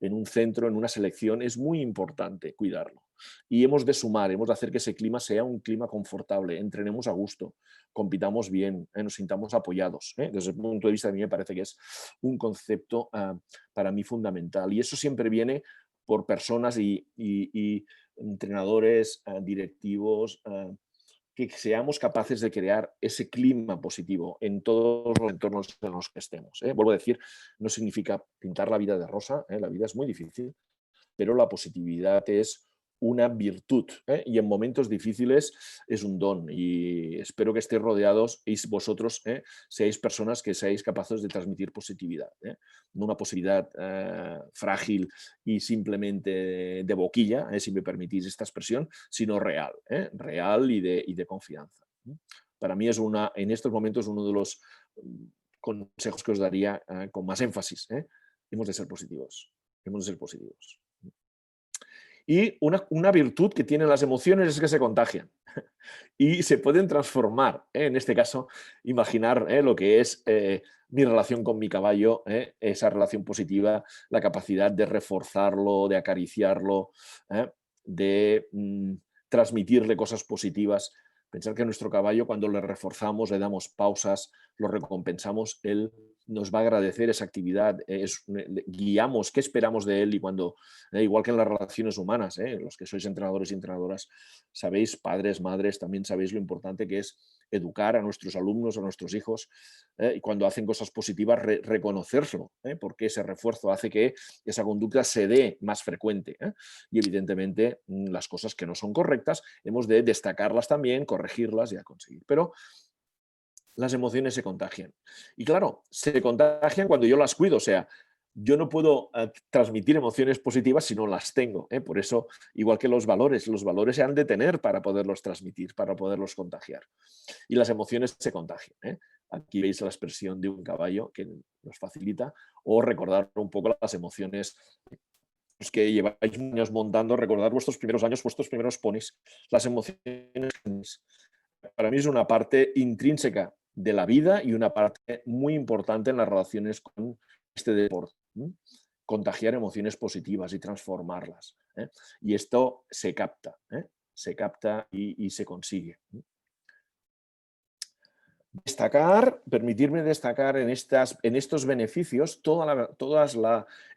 en un centro, en una selección, es muy importante cuidarlo. Y hemos de sumar, hemos de hacer que ese clima sea un clima confortable, entrenemos a gusto, compitamos bien, nos sintamos apoyados. Desde el punto de vista de mí me parece que es un concepto para mí fundamental. Y eso siempre viene por personas y entrenadores, directivos, que seamos capaces de crear ese clima positivo en todos los entornos en los que estemos. Vuelvo a decir, no significa pintar la vida de rosa, la vida es muy difícil, pero la positividad es una virtud y en momentos difíciles es un don y espero que estéis rodeados y vosotros seáis personas que seáis capaces de transmitir positividad, no una positividad frágil y simplemente de boquilla, si me permitís esta expresión, sino real, real y de confianza. Para mí es en estos momentos uno de los consejos que os daría con más énfasis. Hemos de ser positivos, hemos de ser positivos. Y una virtud que tienen las emociones es que se contagian y se pueden transformar. En este caso, imaginar lo que es mi relación con mi caballo, esa relación positiva, la capacidad de reforzarlo, de acariciarlo, de transmitirle cosas positivas. Pensar que a nuestro caballo, cuando le reforzamos, le damos pausas, lo recompensamos, él nos va a agradecer esa actividad, guiamos qué esperamos de él y cuando, igual que en las relaciones humanas, los que sois entrenadores y entrenadoras, sabéis, padres, madres, también sabéis lo importante que es educar a nuestros alumnos, a nuestros hijos, y cuando hacen cosas positivas, reconocerlo, porque ese refuerzo hace que esa conducta se dé más frecuente. Y evidentemente las cosas que no son correctas hemos de destacarlas también, corregirlas y a conseguir. Pero las emociones se contagian. Y claro, se contagian cuando yo las cuido, o sea, yo no puedo transmitir emociones positivas si no las tengo. Por eso, igual que los valores se han de tener para poderlos transmitir, para poderlos contagiar. Y las emociones se contagian. Aquí veis la expresión de un caballo que nos facilita, o recordar un poco las emociones que lleváis años montando, recordar vuestros primeros años, vuestros primeros ponis. Las emociones para mí es una parte intrínseca de la vida y una parte muy importante en las relaciones con este deporte. Contagiar emociones positivas y transformarlas. Y esto se capta y se consigue. Permitirme destacar en estos beneficios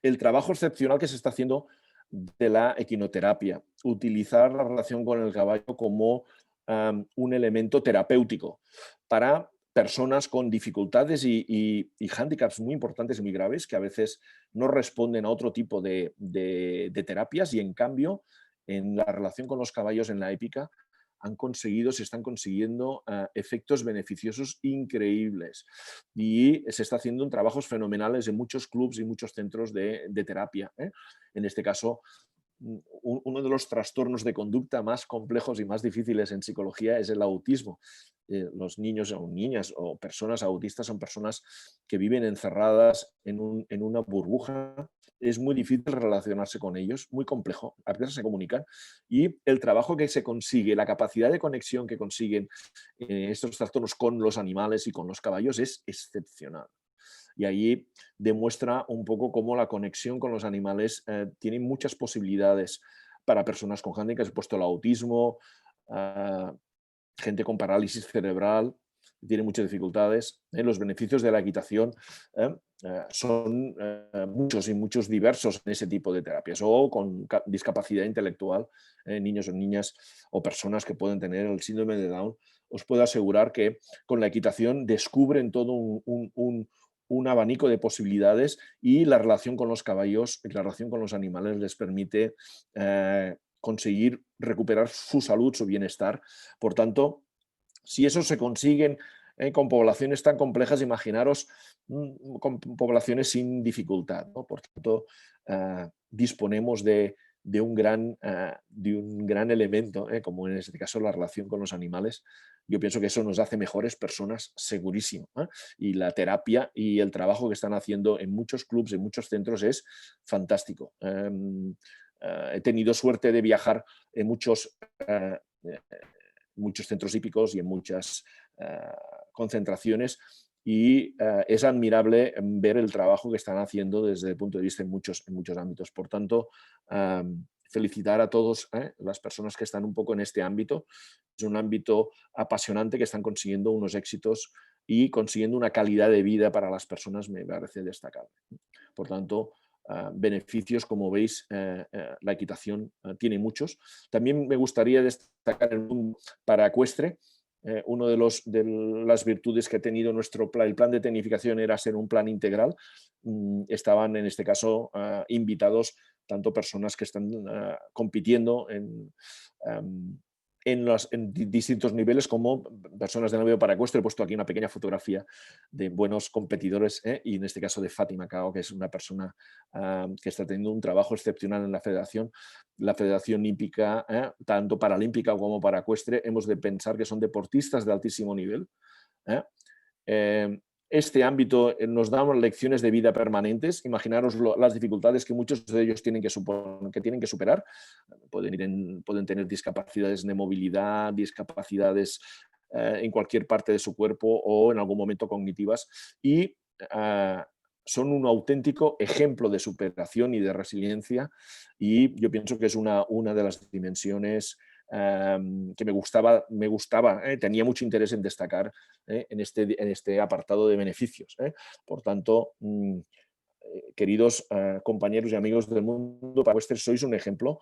el trabajo excepcional que se está haciendo de la equinoterapia. Utilizar la relación con el caballo como un elemento terapéutico para personas con dificultades y hándicaps muy importantes y muy graves que a veces no responden a otro tipo de terapias y en cambio en la relación con los caballos en la épica se están consiguiendo efectos beneficiosos increíbles y se está haciendo trabajos fenomenales en muchos clubs y muchos centros de terapia. En este caso, uno de los trastornos de conducta más complejos y más difíciles en psicología es el autismo. Los niños o niñas o personas autistas son personas que viven encerradas en una burbuja. Es muy difícil relacionarse con ellos, muy complejo, a veces se comunican, y el trabajo que se consigue, la capacidad de conexión que consiguen estos trastornos con los animales y con los caballos es excepcional. Y ahí demuestra un poco cómo la conexión con los animales tiene muchas posibilidades para personas con hándicaps, puesto el autismo, ah, gente con parálisis cerebral, tiene muchas dificultades. Los beneficios de la equitación son muchos y muchos diversos en ese tipo de terapias, o con discapacidad intelectual, niños o niñas o personas que pueden tener el síndrome de Down. Os puedo asegurar que con la equitación descubren todo un abanico de posibilidades, y la relación con los caballos y la relación con los animales les permite conseguir recuperar su salud, su bienestar. Por tanto, si eso se consiguen con poblaciones tan complejas, imaginaros con poblaciones sin dificultad, ¿no? Por tanto, disponemos de un gran elemento, como en este caso la relación con los animales. Yo pienso que eso nos hace mejores personas, segurísimo. Y la terapia y el trabajo que están haciendo en muchos clubs, en muchos centros, es fantástico. He tenido suerte de viajar en muchos centros hípicos y en muchas concentraciones, y es admirable ver el trabajo que están haciendo desde el punto de vista en muchos ámbitos. Por tanto, felicitar a todas las personas que están un poco en este ámbito. Es un ámbito apasionante, que están consiguiendo unos éxitos y consiguiendo una calidad de vida para las personas, me parece destacable. Por tanto, beneficios, como veis, la equitación tiene muchos. También me gustaría destacar el mundo paraecuestre. Una de las virtudes que ha tenido el plan de tecnificación era ser un plan integral. Estaban, en este caso, invitados tanto personas que están compitiendo en distintos niveles, como personas del ámbito paraecuestre. He puesto aquí una pequeña fotografía de buenos competidores, y en este caso de Fátima Cao, que es una persona que está teniendo un trabajo excepcional en la federación. La federación hípica, tanto paralímpica como paraecuestre, hemos de pensar que son deportistas de altísimo nivel. Este ámbito nos da lecciones de vida permanentes. Imaginaros las dificultades que muchos de ellos tienen que superar. Pueden tener discapacidades de movilidad, discapacidades en cualquier parte de su cuerpo, o en algún momento cognitivas, y son un auténtico ejemplo de superación y de resiliencia, y yo pienso que es una de las dimensiones que me gustaba, tenía mucho interés en destacar en este apartado de beneficios. Por tanto, queridos compañeros y amigos del mundo paraecuestre, sois un ejemplo,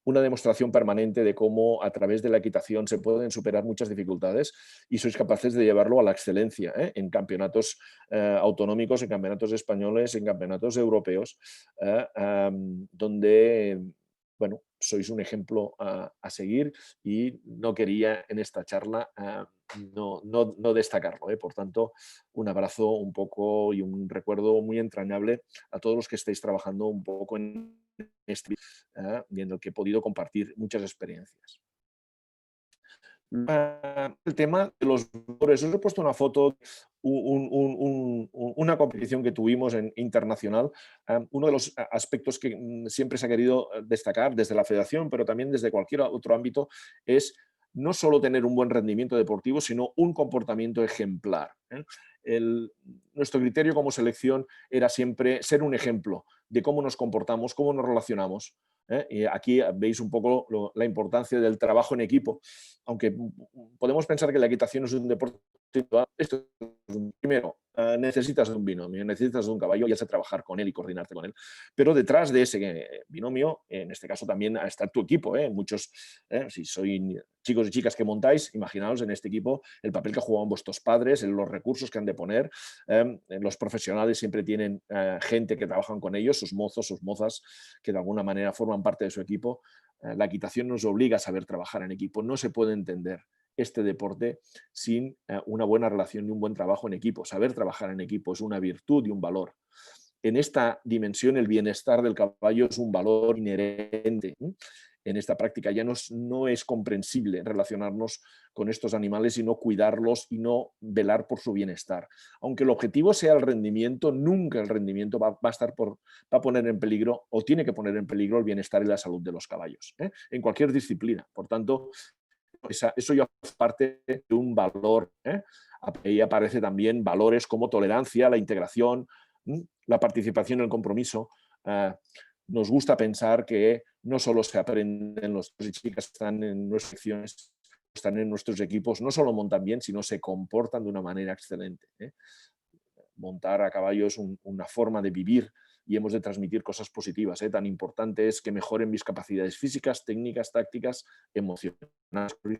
una demostración permanente de cómo a través de la equitación se pueden superar muchas dificultades, y sois capaces de llevarlo a la excelencia en campeonatos autonómicos, en campeonatos españoles, en campeonatos europeos, donde, bueno, sois un ejemplo a seguir, y no quería en esta charla no destacarlo. Por tanto, un abrazo un poco y un recuerdo muy entrañable a todos los que estáis trabajando un poco en este y en el que he podido compartir muchas experiencias. El tema de los valores. Os he puesto una foto, una competición que tuvimos internacional. Uno de los aspectos que siempre se ha querido destacar desde la federación, pero también desde cualquier otro ámbito, es no solo tener un buen rendimiento deportivo, sino un comportamiento ejemplar. Nuestro criterio como selección era siempre ser un ejemplo de cómo nos comportamos, cómo nos relacionamos. Y aquí veis un poco la importancia del trabajo en equipo, aunque podemos pensar que la equitación es un deporte individual. Esto es primero, necesitas de un binomio, necesitas de un caballo, y has de trabajar con él y coordinarte con él. Pero detrás de ese binomio, en este caso también está tu equipo. Muchos, si sois chicos y chicas que montáis, imaginaos en este equipo el papel que juegan vuestros padres, los recursos que han de poner. Los profesionales siempre tienen gente que trabajan con ellos, sus mozos, sus mozas, que de alguna manera forman parte de su equipo. La equitación nos obliga a saber trabajar en equipo. No se puede entender este deporte sin una buena relación y un buen trabajo en equipo. Saber trabajar en equipo es una virtud y un valor. en esta dimensión el bienestar del caballo es un valor inherente. En esta práctica ya no es comprensible relacionarnos con estos animales y no cuidarlos y no velar por su bienestar. Aunque el objetivo sea el rendimiento, nunca el rendimiento va a poner en peligro o tiene que poner en peligro el bienestar y la salud de los caballos, en cualquier disciplina. Por tanto, eso ya es parte de un valor. Ahí aparece también valores como tolerancia, la integración, la participación en el compromiso. Nos gusta pensar que no solo se aprenden los chicos y chicas que están en nuestras secciones, están en nuestros equipos, no solo montan bien, sino se comportan de una manera excelente. Montar a caballo es una forma de vivir y hemos de transmitir cosas positivas. Tan importante es que mejoren mis capacidades físicas, técnicas, tácticas, emocionales,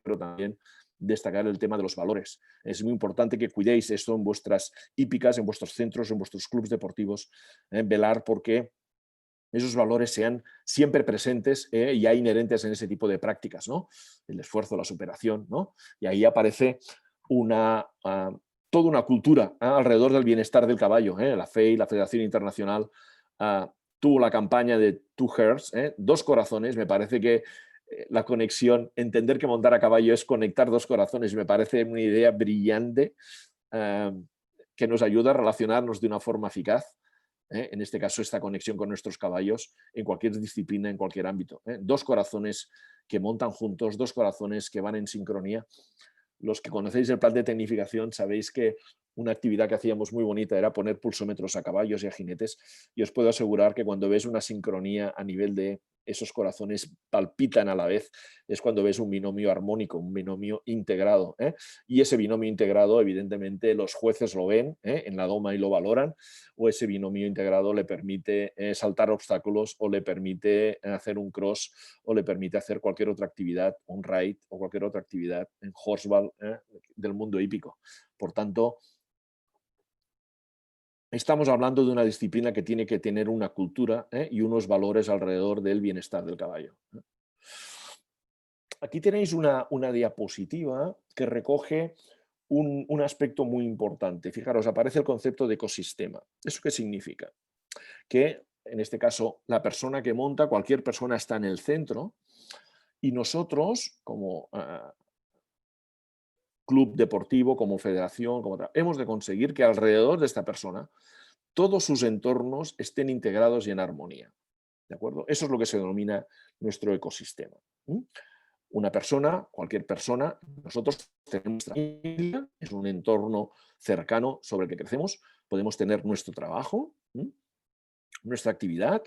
pero también destacar el tema de los valores. Es muy importante que cuidéis esto en vuestras hípicas, en vuestros centros, en vuestros clubes deportivos, velar porque esos valores sean siempre presentes y ya inherentes en ese tipo de prácticas, ¿no? El esfuerzo, la superación, ¿no? Y ahí aparece toda una cultura alrededor del bienestar del caballo. La FEI, la Federación Internacional, tuvo la campaña de Two Hearts, dos corazones. Me parece que la conexión, entender que montar a caballo es conectar dos corazones, me parece una idea brillante que nos ayuda a relacionarnos de una forma eficaz. En este caso, esta conexión con nuestros caballos en cualquier disciplina, en cualquier ámbito. Dos corazones que montan juntos, dos corazones que van en sincronía. Los que conocéis el plan de tecnificación sabéis que una actividad que hacíamos muy bonita era poner pulsómetros a caballos y a jinetes, y os puedo asegurar que cuando ves una sincronía a nivel de esos corazones palpitan a la vez, es cuando ves un binomio armónico, un binomio integrado. Y ese binomio integrado, evidentemente, los jueces lo ven en la doma y lo valoran, o ese binomio integrado le permite saltar obstáculos o le permite hacer un cross o le permite hacer cualquier otra actividad, un ride o cualquier otra actividad en horseball del mundo hípico. Por tanto, estamos hablando de una disciplina que tiene que tener una cultura y unos valores alrededor del bienestar del caballo. Aquí tenéis una diapositiva que recoge un aspecto muy importante. Fijaros, aparece el concepto de ecosistema. ¿Eso qué significa? Que en este caso la persona que monta, cualquier persona está en el centro y nosotros como club deportivo, como federación, hemos de conseguir que alrededor de esta persona todos sus entornos estén integrados y en armonía. ¿De acuerdo? Eso es lo que se denomina nuestro ecosistema. Una persona, cualquier persona, nosotros tenemos nuestra familia, es un entorno cercano sobre el que crecemos, podemos tener nuestro trabajo, nuestra actividad,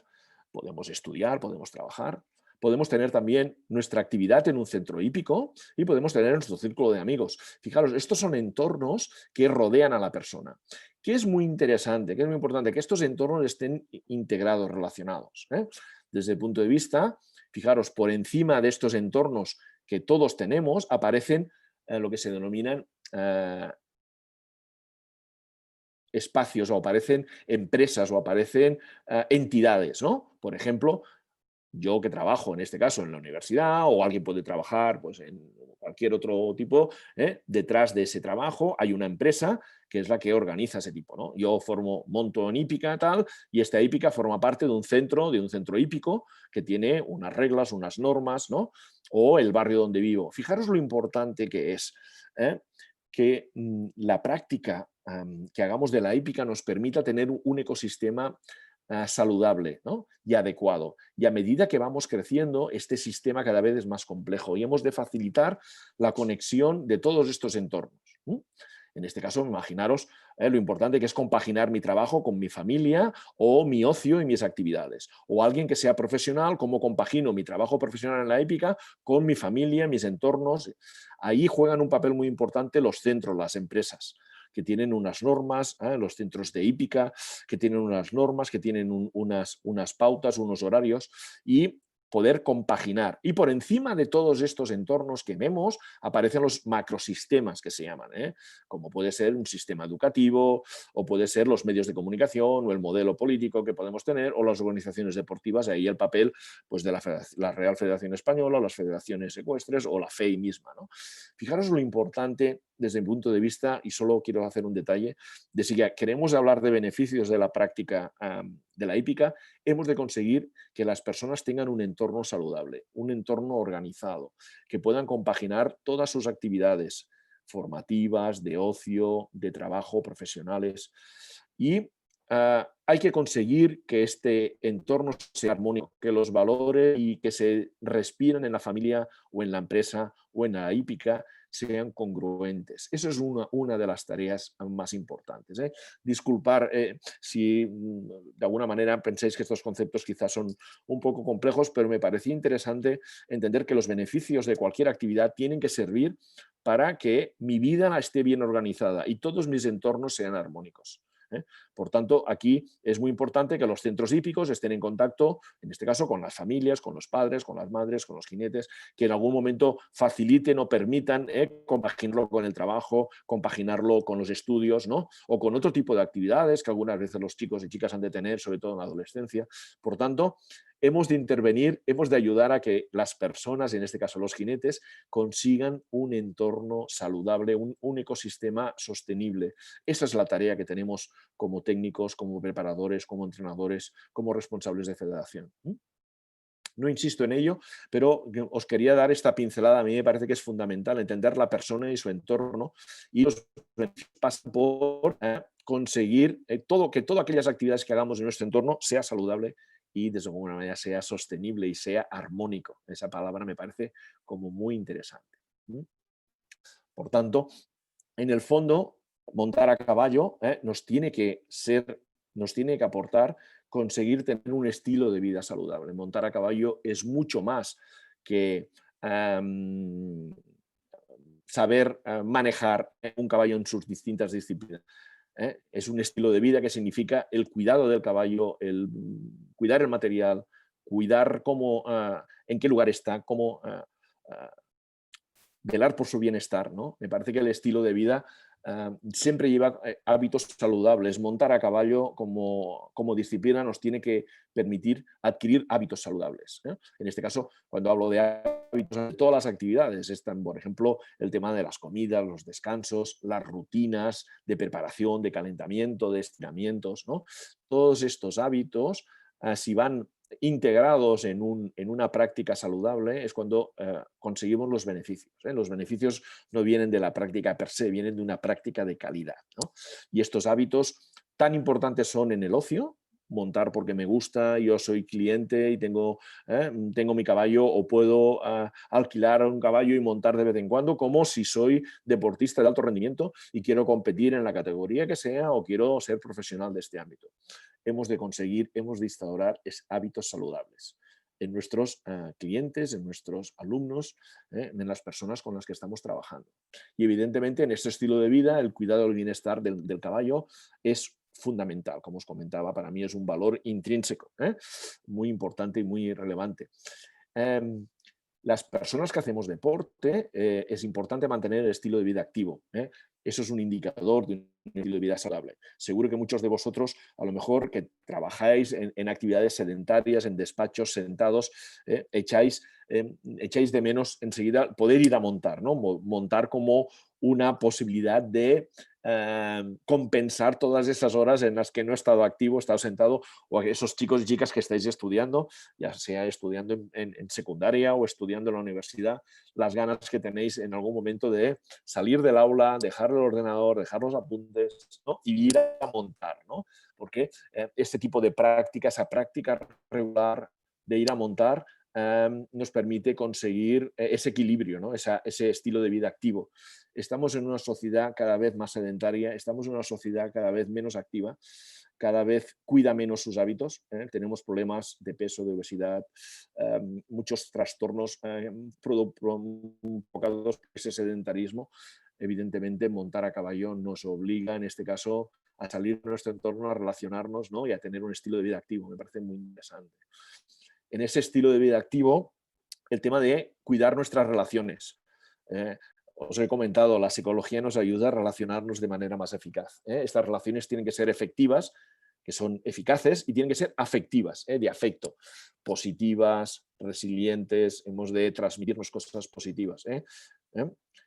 podemos estudiar, podemos trabajar, podemos tener también nuestra actividad en un centro hípico y podemos tener nuestro círculo de amigos. Fijaros, estos son entornos que rodean a la persona. ¿Qué es muy interesante? ¿Qué es muy importante? Que estos entornos estén integrados, relacionados. Desde el punto de vista, fijaros, por encima de estos entornos que todos tenemos, aparecen lo que se denominan espacios o aparecen empresas o aparecen entidades, ¿no? Por ejemplo, yo que trabajo en este caso en la universidad o alguien puede trabajar pues, en cualquier otro tipo, detrás de ese trabajo hay una empresa que es la que organiza ese tipo. ¿no? Yo monto en hípica tal y esta hípica forma parte de un centro hípico que tiene unas reglas, unas normas, ¿no? O el barrio donde vivo. Fijaros lo importante que es que la práctica que hagamos de la hípica nos permita tener un ecosistema saludable, ¿no? Y adecuado. Y a medida que vamos creciendo, este sistema cada vez es más complejo y hemos de facilitar la conexión de todos estos entornos. En este caso, imaginaros lo importante que es compaginar mi trabajo con mi familia o mi ocio y mis actividades. O alguien que sea profesional, cómo compagino mi trabajo profesional en la hípica con mi familia, mis entornos. Ahí juegan un papel muy importante los centros, las empresas que tienen unas normas, los centros de hípica, que tienen unas normas, que tienen unas pautas, unos horarios, y poder compaginar. Y por encima de todos estos entornos que vemos, aparecen los macrosistemas que se llaman, como puede ser un sistema educativo, o puede ser los medios de comunicación, o el modelo político que podemos tener, o las organizaciones deportivas, ahí el papel pues, de la Real Federación Española, o las federaciones ecuestres, o la FEI misma. ¿no? Fijaros lo importante desde mi punto de vista, y solo quiero hacer un detalle, de si ya queremos hablar de beneficios de la práctica de la hípica, hemos de conseguir que las personas tengan un entorno saludable, un entorno organizado, que puedan compaginar todas sus actividades formativas, de ocio, de trabajo, profesionales. Y hay que conseguir que este entorno sea armónico, que los valores y que se respiran en la familia o en la empresa o en la hípica sean congruentes. Eso es una de las tareas más importantes. Disculpar si de alguna manera pensáis que estos conceptos quizás son un poco complejos, pero me parecía interesante entender que los beneficios de cualquier actividad tienen que servir para que mi vida esté bien organizada y todos mis entornos sean armónicos. Por tanto, aquí es muy importante que los centros hípicos estén en contacto, en este caso, con las familias, con los padres, con las madres, con los jinetes, que en algún momento faciliten o permitan compaginarlo con el trabajo, compaginarlo con los estudios, ¿no? O con otro tipo de actividades que algunas veces los chicos y chicas han de tener, sobre todo en la adolescencia. Por tanto, hemos de intervenir, hemos de ayudar a que las personas, en este caso los jinetes, consigan un entorno saludable, un ecosistema sostenible. Esa es la tarea que tenemos como técnicos, como preparadores, como entrenadores, como responsables de federación. No insisto en ello, pero os quería dar esta pincelada. A mí me parece que es fundamental entender la persona y su entorno, y los beneficios pasan por conseguir que todas aquellas actividades que hagamos en nuestro entorno sea saludable y de alguna manera sea sostenible y sea armónico. Esa palabra me parece como muy interesante. Por tanto, en el fondo, montar a caballo nos tiene que aportar conseguir tener un estilo de vida saludable. Montar a caballo es mucho más que saber manejar un caballo en sus distintas disciplinas. Es un estilo de vida que significa el cuidado del caballo, el cuidar el material, cuidar en qué lugar está, cómo velar por su bienestar, ¿no? Me parece que el estilo de vida siempre lleva hábitos saludables. Montar a caballo como disciplina nos tiene que permitir adquirir hábitos saludables. En este caso, cuando hablo de hábitos, de todas las actividades están, por ejemplo, el tema de las comidas, los descansos, las rutinas de preparación, de calentamiento, de estiramientos, ¿no? Todos estos hábitos, si van integrados en una práctica saludable, es cuando conseguimos los beneficios. Los beneficios no vienen de la práctica per se, vienen de una práctica de calidad, ¿no? Y estos hábitos tan importantes son en el ocio: montar porque me gusta, yo soy cliente y tengo mi caballo, o puedo alquilar un caballo y montar de vez en cuando, como si soy deportista de alto rendimiento y quiero competir en la categoría que sea o quiero ser profesional de este ámbito. Hemos de instaurar hábitos saludables en nuestros clientes, en nuestros alumnos, en las personas con las que estamos trabajando. Y evidentemente en este estilo de vida el cuidado del bienestar del caballo es fundamental. Como os comentaba, para mí es un valor intrínseco, muy importante y muy relevante. Las personas que hacemos deporte, es importante mantener el estilo de vida activo. Eso es un indicador de un estilo de vida saludable. Seguro que muchos de vosotros, a lo mejor que trabajáis en actividades sedentarias, en despachos sentados, echáis de menos enseguida poder ir a montar, ¿no? Montar como una posibilidad de compensar todas esas horas en las que no he estado activo, he estado sentado, o a esos chicos y chicas que estáis estudiando, ya sea estudiando en secundaria o estudiando en la universidad, las ganas que tenéis en algún momento de salir del aula, dejar el ordenador, dejar los apuntes, ¿no? Y ir a montar, ¿no? Porque este tipo de práctica, esa práctica regular de ir a montar, nos permite conseguir ese equilibrio, ¿no? Ese estilo de vida activo. Estamos en una sociedad cada vez más sedentaria, estamos en una sociedad cada vez menos activa, cada vez cuida menos sus hábitos, tenemos problemas de peso, de obesidad, muchos trastornos provocados por ese sedentarismo. Evidentemente, montar a caballo nos obliga, en este caso, a salir de nuestro entorno, a relacionarnos, ¿no? Y a tener un estilo de vida activo. Me parece muy interesante. En ese estilo de vida activo, el tema de cuidar nuestras relaciones. Os he comentado, la psicología nos ayuda a relacionarnos de manera más eficaz. Estas relaciones tienen que ser efectivas, que son eficaces, y tienen que ser afectivas, de afecto, positivas, resilientes, hemos de transmitirnos cosas positivas.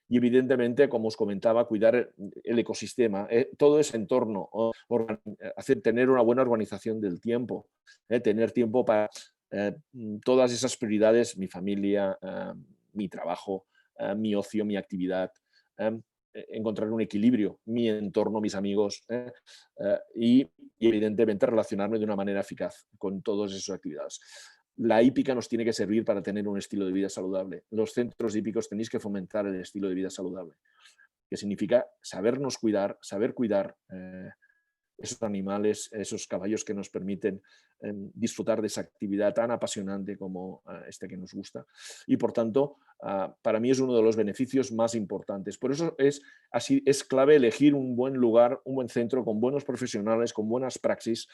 y evidentemente, como os comentaba, cuidar el ecosistema, todo ese entorno, tener una buena organización del tiempo, tener tiempo para todas esas prioridades, mi familia, mi trabajo, mi ocio, mi actividad, encontrar un equilibrio, mi entorno, mis amigos, y evidentemente relacionarme de una manera eficaz con todas esas actividades. La hípica nos tiene que servir para tener un estilo de vida saludable. Los centros hípicos tenéis que fomentar el estilo de vida saludable, que significa sabernos cuidar, saber cuidar esos animales, esos caballos que nos permiten disfrutar de esa actividad tan apasionante como esta que nos gusta. Y por tanto, para mí es uno de los beneficios más importantes. Por eso es clave elegir un buen lugar, un buen centro con buenos profesionales, con buenas praxis,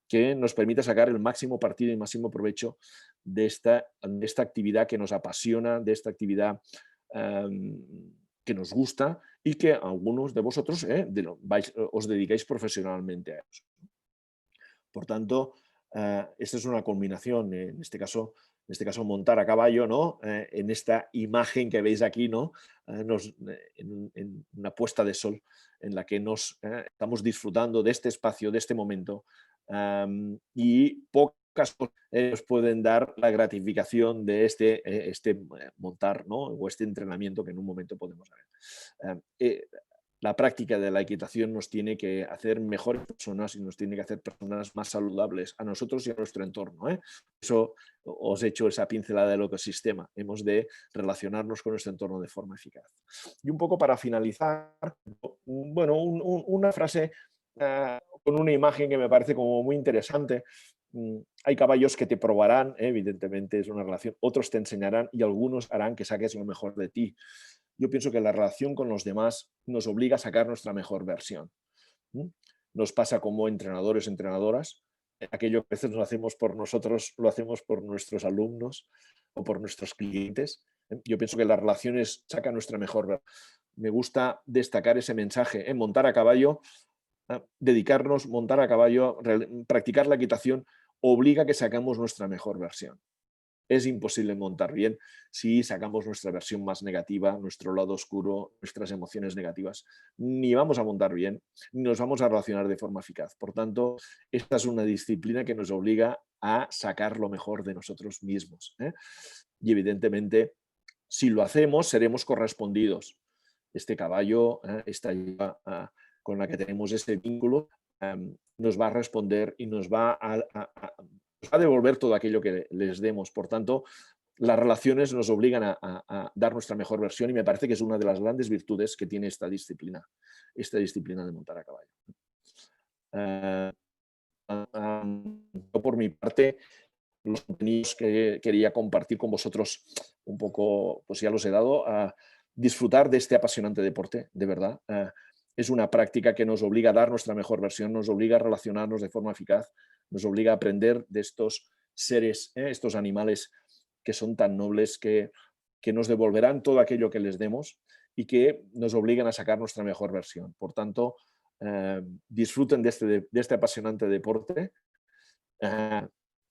que nos permita sacar el máximo partido y máximo provecho de esta actividad que nos apasiona, de esta actividad que nos gusta y que algunos de vosotros os dedicáis profesionalmente a eso. Por tanto, esta es una combinación, en este caso montar a caballo, ¿no? En esta imagen que veis aquí, ¿no? En una puesta de sol en la que estamos disfrutando de este espacio, de este momento, y pocas cosas nos pueden dar la gratificación de este montar, ¿no? O este entrenamiento que en un momento podemos hacer. La práctica de la equitación nos tiene que hacer mejores personas y nos tiene que hacer personas más saludables a nosotros y a nuestro entorno. Eso os he hecho esa pincelada del ecosistema. Hemos de relacionarnos con nuestro entorno de forma eficaz. Y un poco para finalizar, bueno, una frase con una imagen que me parece como muy interesante. Hay caballos que te probarán, evidentemente es una relación, otros te enseñarán y algunos harán que saques lo mejor de ti. Yo pienso que la relación con los demás nos obliga a sacar nuestra mejor versión. Nos pasa como entrenadores, entrenadoras, aquello que a veces lo hacemos por nosotros, lo hacemos por nuestros alumnos o por nuestros clientes. Yo pienso que las relaciones sacan nuestra mejor versión. Me gusta destacar ese mensaje, montar a caballo, dedicarnos, montar a caballo, practicar la equitación, obliga a que sacamos nuestra mejor versión. Es imposible montar bien si sacamos nuestra versión más negativa, nuestro lado oscuro, nuestras emociones negativas. Ni vamos a montar bien, ni nos vamos a relacionar de forma eficaz. Por tanto, esta es una disciplina que nos obliga a sacar lo mejor de nosotros mismos. Y evidentemente, si lo hacemos, seremos correspondidos. Este caballo, esta lleva con la que tenemos este vínculo, nos va a responder y nos va a devolver todo aquello que les demos. Por tanto, las relaciones nos obligan a dar nuestra mejor versión y me parece que es una de las grandes virtudes que tiene esta disciplina de montar a caballo. Yo por mi parte, los contenidos que quería compartir con vosotros un poco, pues ya los he dado, a disfrutar de este apasionante deporte, de verdad. Es una práctica que nos obliga a dar nuestra mejor versión, nos obliga a relacionarnos de forma eficaz, nos obliga a aprender de estos seres, estos animales que son tan nobles, que nos devolverán todo aquello que les demos y que nos obligan a sacar nuestra mejor versión. Por tanto, disfruten de este apasionante deporte,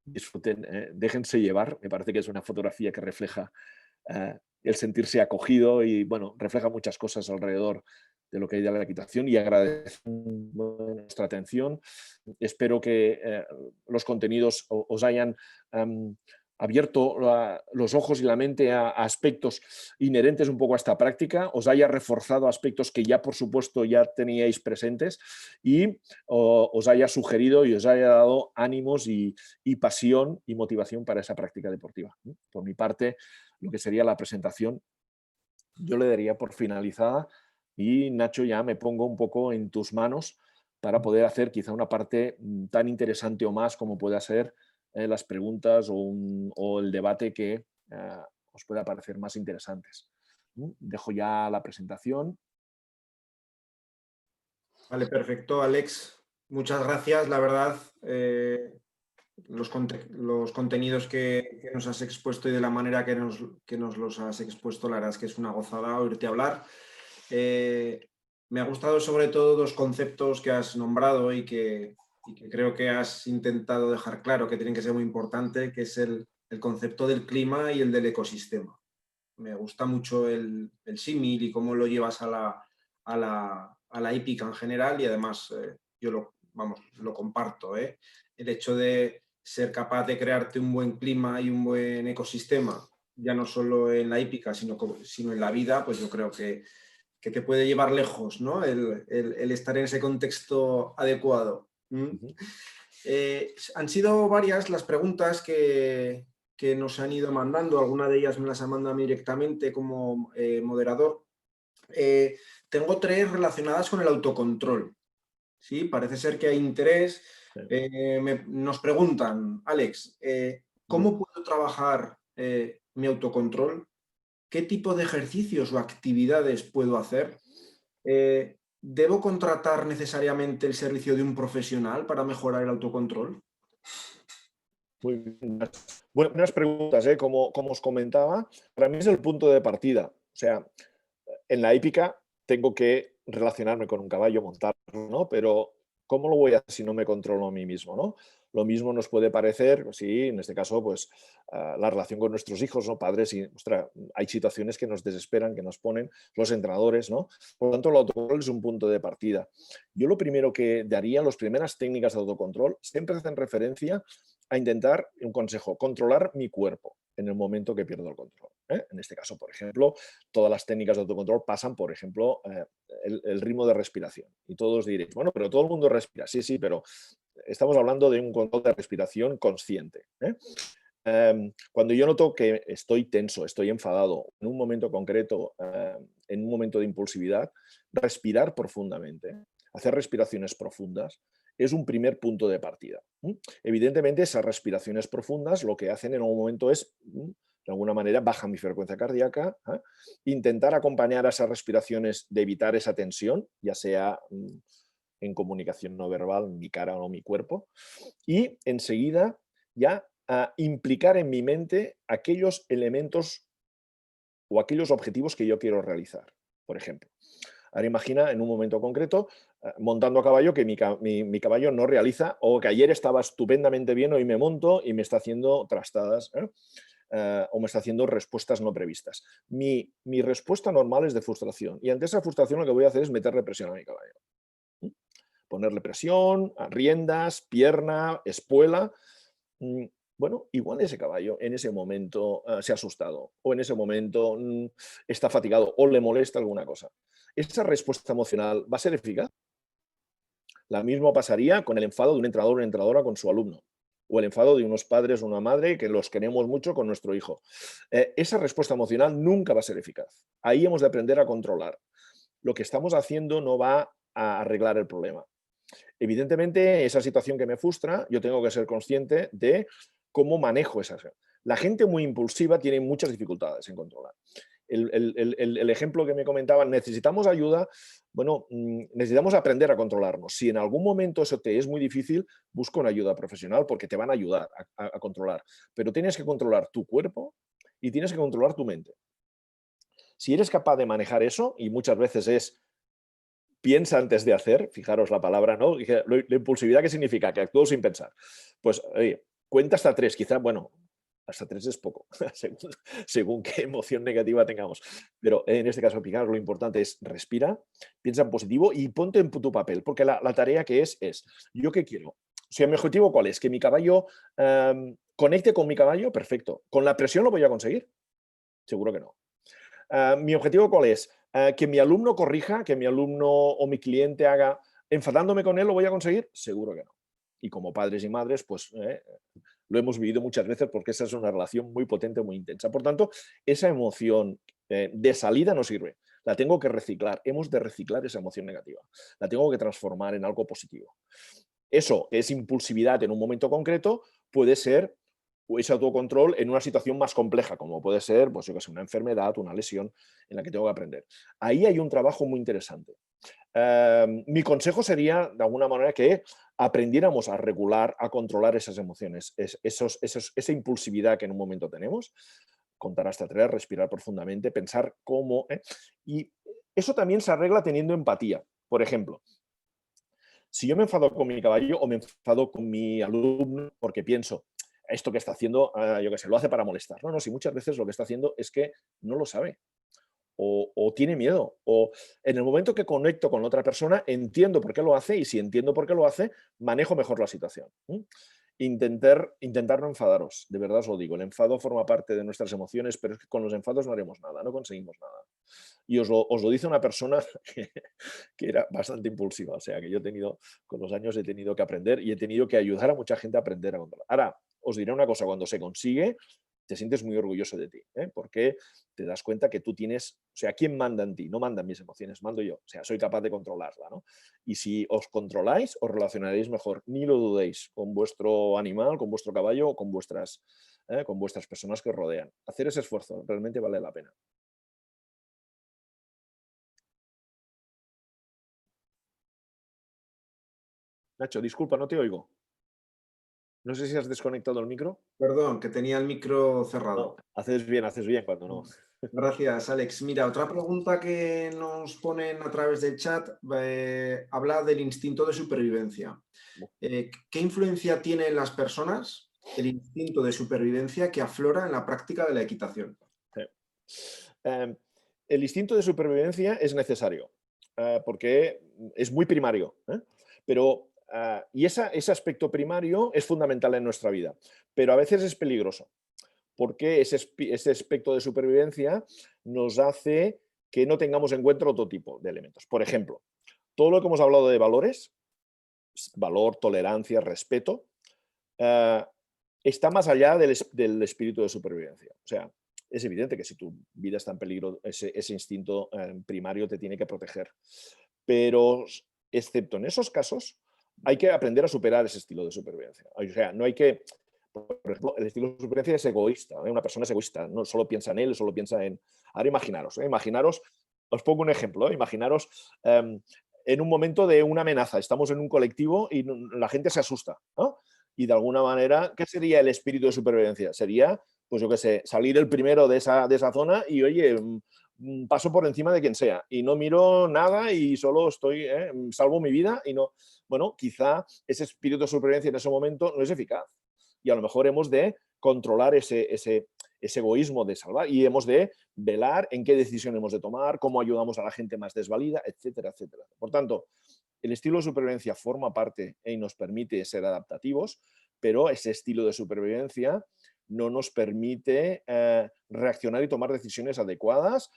disfruten, déjense llevar. Me parece que es una fotografía que refleja el sentirse acogido y, bueno, refleja muchas cosas alrededor de lo que hay de la equitación y agradezco nuestra atención. Espero que los contenidos os hayan abierto los ojos y la mente a aspectos inherentes un poco a esta práctica, os haya reforzado aspectos que ya, por supuesto, ya teníais presentes y os haya sugerido y os haya dado ánimos y pasión y motivación para esa práctica deportiva. Por mi parte, lo que sería la presentación, yo le daría por finalizada y, Nacho, ya me pongo un poco en tus manos para poder hacer quizá una parte tan interesante o más como pueda ser las preguntas o el debate que os pueda parecer más interesantes. Dejo ya la presentación. Vale, perfecto, Alex. Muchas gracias, la verdad. Los contenidos que nos has expuesto y de la manera que nos los has expuesto, la verdad es que es una gozada oírte hablar. Me ha gustado sobre todo dos conceptos que has nombrado y que creo que has intentado dejar claro que tienen que ser muy importantes, que es el concepto del clima y el del ecosistema. me gusta mucho el símil y cómo lo llevas a la hípica en general y además yo lo comparto. El hecho de ser capaz de crearte un buen clima y un buen ecosistema, ya no solo en la hípica, sino en la vida, pues yo creo que te puede llevar lejos, ¿no? El estar en ese contexto adecuado. ¿Mm? Han sido varias las preguntas que nos han ido mandando, alguna de ellas me las han mandado a mí directamente como moderador. Tengo 3 relacionadas con el autocontrol. ¿Sí? Parece ser que hay interés. Nos preguntan, Alex, ¿cómo puedo trabajar mi autocontrol? ¿Qué tipo de ejercicios o actividades puedo hacer? ¿Debo contratar necesariamente el servicio de un profesional para mejorar el autocontrol? Muy bien. Buenas preguntas, ¿eh? Como os comentaba, para mí es el punto de partida. O sea, en la hípica tengo que relacionarme con un caballo, montarlo, ¿no? Pero ¿cómo lo voy a hacer si no me controlo a mí mismo, ¿no? Lo mismo nos puede parecer, sí, en este caso, pues la relación con nuestros hijos, ¿no? Padres y, ostras, hay situaciones que nos desesperan, que nos ponen los entrenadores, ¿no? Por lo tanto, el autocontrol es un punto de partida. Yo lo primero que daría, las primeras técnicas de autocontrol, siempre hacen referencia a intentar, un consejo, controlar mi cuerpo en el momento que pierdo el control. En este caso, por ejemplo, todas las técnicas de autocontrol pasan, por ejemplo, el ritmo de respiración. Y todos diréis, bueno, pero todo el mundo respira. Sí, sí, pero estamos hablando de un control de respiración consciente. Cuando yo noto que estoy tenso, estoy enfadado, en un momento concreto, en un momento de impulsividad, respirar profundamente, hacer respiraciones profundas, es un primer punto de partida. Evidentemente, esas respiraciones profundas lo que hacen en un momento es, de alguna manera, baja mi frecuencia cardíaca, intentar acompañar a esas respiraciones de evitar esa tensión, ya sea en comunicación no verbal, mi cara o mi cuerpo, y enseguida ya a implicar en mi mente aquellos elementos o aquellos objetivos que yo quiero realizar, por ejemplo. Ahora imagina en un momento concreto, montando a caballo, que mi caballo no realiza, o que ayer estaba estupendamente bien, hoy me monto y me está haciendo trastadas, o me está haciendo respuestas no previstas. Mi respuesta normal es de frustración, y ante esa frustración lo que voy a hacer es meterle presión a mi caballo. Ponerle presión, riendas, pierna, espuela. Bueno, igual ese caballo en ese momento se ha asustado o en ese momento está fatigado o le molesta alguna cosa. ¿Esa respuesta emocional va a ser eficaz? La misma pasaría con el enfado de un entrenador o una entrenadora con su alumno, o el enfado de unos padres o una madre que los queremos mucho con nuestro hijo. Esa respuesta emocional nunca va a ser eficaz. Ahí hemos de aprender a controlar. Lo que estamos haciendo no va a arreglar el problema. Evidentemente, esa situación que me frustra, yo tengo que ser consciente de cómo manejo esa. La gente muy impulsiva tiene muchas dificultades en controlar. El ejemplo que me comentaban, necesitamos ayuda, bueno, necesitamos aprender a controlarnos. Si en algún momento eso te es muy difícil, busca una ayuda profesional porque te van a ayudar a controlar. Pero tienes que controlar tu cuerpo y tienes que controlar tu mente. Si eres capaz de manejar eso, y muchas veces es piensa antes de hacer, fijaros la palabra, ¿no? La impulsividad, ¿qué significa? Que actúo sin pensar. Pues, oye, cuenta hasta 3, quizá, bueno, hasta 3 es poco, según qué emoción negativa tengamos. Pero en este caso, fijaros, lo importante es respira, piensa en positivo y ponte en tu papel, porque la tarea que es, ¿yo qué quiero? O sea, mi objetivo, ¿cuál es? Que mi caballo conecte con mi caballo, perfecto. ¿Con la presión lo voy a conseguir? Seguro que no. ¿Mi objetivo cuál es? Que mi alumno corrija, que mi alumno o mi cliente haga, enfadándome con él, ¿lo voy a conseguir? Seguro que no. Y como padres y madres, pues lo hemos vivido muchas veces porque esa es una relación muy potente, muy intensa. Por tanto, esa emoción de salida no sirve. La tengo que reciclar. Hemos de reciclar esa emoción negativa. La tengo que transformar en algo positivo. Eso es impulsividad en un momento concreto, puede ser ese autocontrol en una situación más compleja, como puede ser, pues yo que sé, una enfermedad, una lesión en la que tengo que aprender. Ahí hay un trabajo muy interesante. Mi consejo sería, de alguna manera, que aprendiéramos a regular, a controlar esas emociones, esa impulsividad que en un momento tenemos, contar hasta 3, respirar profundamente, pensar cómo. Y eso también se arregla teniendo empatía. Por ejemplo, si yo me enfado con mi caballo o me enfado con mi alumno porque pienso, esto que está haciendo, yo qué sé, lo hace para molestar. No, no, si muchas veces lo que está haciendo es que no lo sabe. O tiene miedo, o en el momento que conecto con otra persona, entiendo por qué lo hace, y si entiendo por qué lo hace, manejo mejor la situación. Intentar no enfadaros, de verdad os lo digo. El enfado forma parte de nuestras emociones, pero es que con los enfados no haremos nada, no conseguimos nada. Y os lo dice una persona que era bastante impulsiva, o sea, que yo he tenido, con los años he tenido que aprender y he tenido que ayudar a mucha gente a aprender a controlar. Ahora, os diré una cosa, cuando se consigue, te sientes muy orgulloso de ti, porque te das cuenta que tú tienes, o sea, ¿quién manda en ti? No mandan mis emociones, mando yo, o sea, soy capaz de controlarla, ¿no? Y si os controláis, os relacionaréis mejor, ni lo dudéis, con vuestro animal, con vuestro caballo o con vuestras personas que os rodean. Hacer ese esfuerzo realmente vale la pena. Nacho, disculpa, no te oigo. No sé si has desconectado el micro. Perdón, que tenía el micro No, cerrado. haces bien cuando no. Gracias, Alex. Mira, otra pregunta que nos ponen a través del chat habla del instinto de supervivencia. ¿Qué influencia tiene en las personas el instinto de supervivencia que aflora en la práctica de la equitación? El instinto de supervivencia es necesario, porque es muy primario, pero y ese aspecto primario es fundamental en nuestra vida, pero a veces es peligroso, porque ese aspecto de supervivencia nos hace que no tengamos en cuenta otro tipo de elementos. Por ejemplo, todo lo que hemos hablado de valores, valor, tolerancia, respeto, eh, está más allá del espíritu de supervivencia. O sea, es evidente que si tu vida está en peligro, ese instinto primario te tiene que proteger. Pero, excepto en esos casos, hay que aprender a superar ese estilo de supervivencia. O sea, no hay que... Por ejemplo, el estilo de supervivencia es egoísta. Una persona es egoísta, no solo piensa en él, solo piensa en... Ahora imaginaros, os pongo un ejemplo, imaginaros en un momento de una amenaza, estamos en un colectivo y la gente se asusta, ¿no? Y de alguna manera, ¿qué sería el espíritu de supervivencia? Sería, pues yo qué sé, salir el primero de esa zona y, oye, paso por encima de quien sea y no miro nada y solo salvo mi vida y no... Bueno, quizá ese espíritu de supervivencia en ese momento no es eficaz y a lo mejor hemos de controlar ese egoísmo de salvar y hemos de velar en qué decisión hemos de tomar, cómo ayudamos a la gente más desvalida, etcétera, etcétera. Por tanto, el estilo de supervivencia forma parte y nos permite ser adaptativos, pero ese estilo de supervivencia no nos permite reaccionar y tomar decisiones adecuadas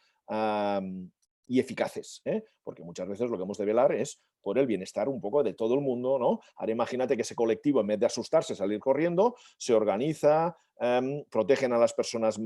y eficaces, porque muchas veces lo que hemos de velar es por el bienestar un poco de todo el mundo, ¿no? Ahora imagínate que ese colectivo, en vez de asustarse, salir corriendo, se organiza, protegen a las personas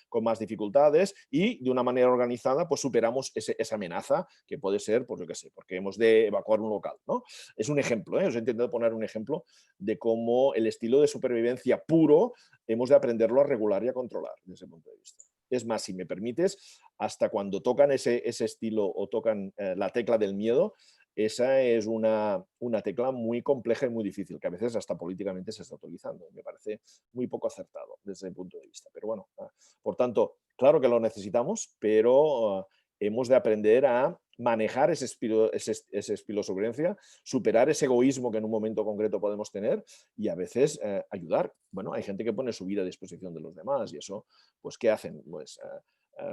con más dificultades y de una manera organizada pues superamos esa amenaza que puede ser, pues yo qué sé, porque hemos de evacuar un local, ¿no? Es un ejemplo, os he intentado poner un ejemplo de cómo el estilo de supervivencia puro hemos de aprenderlo a regular y a controlar desde ese punto de vista. Es más, si me permites, hasta cuando tocan ese estilo o tocan la tecla del miedo, esa es una tecla muy compleja y muy difícil, que a veces hasta políticamente se está utilizando. Me parece muy poco acertado desde el punto de vista. Pero bueno, por tanto, claro que lo necesitamos, pero hemos de aprender a manejar ese estilo de sobrevivencia, superar ese egoísmo que en un momento concreto podemos tener y a veces ayudar. Bueno, hay gente que pone su vida a disposición de los demás y eso, pues, ¿qué hacen? Pues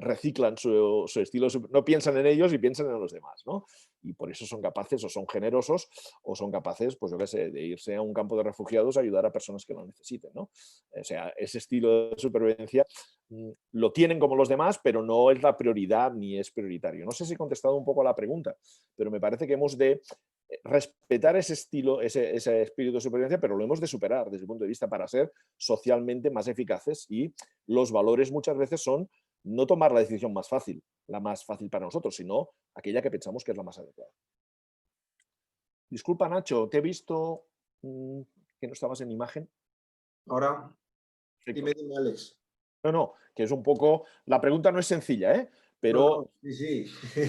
reciclan su estilo, no piensan en ellos y piensan en los demás, ¿no? Y por eso son capaces o son generosos o son capaces, pues yo qué sé, de irse a un campo de refugiados a ayudar a personas que lo necesiten, ¿no? O sea, ese estilo de supervivencia lo tienen como los demás, pero no es la prioridad ni es prioritario. No sé si he contestado un poco a la pregunta, pero me parece que hemos de respetar ese estilo, ese espíritu de supervivencia, pero lo hemos de superar desde el punto de vista para ser socialmente más eficaces y los valores muchas veces son no tomar la decisión más fácil, la más fácil para nosotros, sino aquella que pensamos que es la más adecuada. Disculpa, Nacho, te he visto que no estabas en imagen. Ahora, Perfecto. dime, Alex. No, que es un poco... La pregunta no es sencilla, No, pero, no, sí, sí.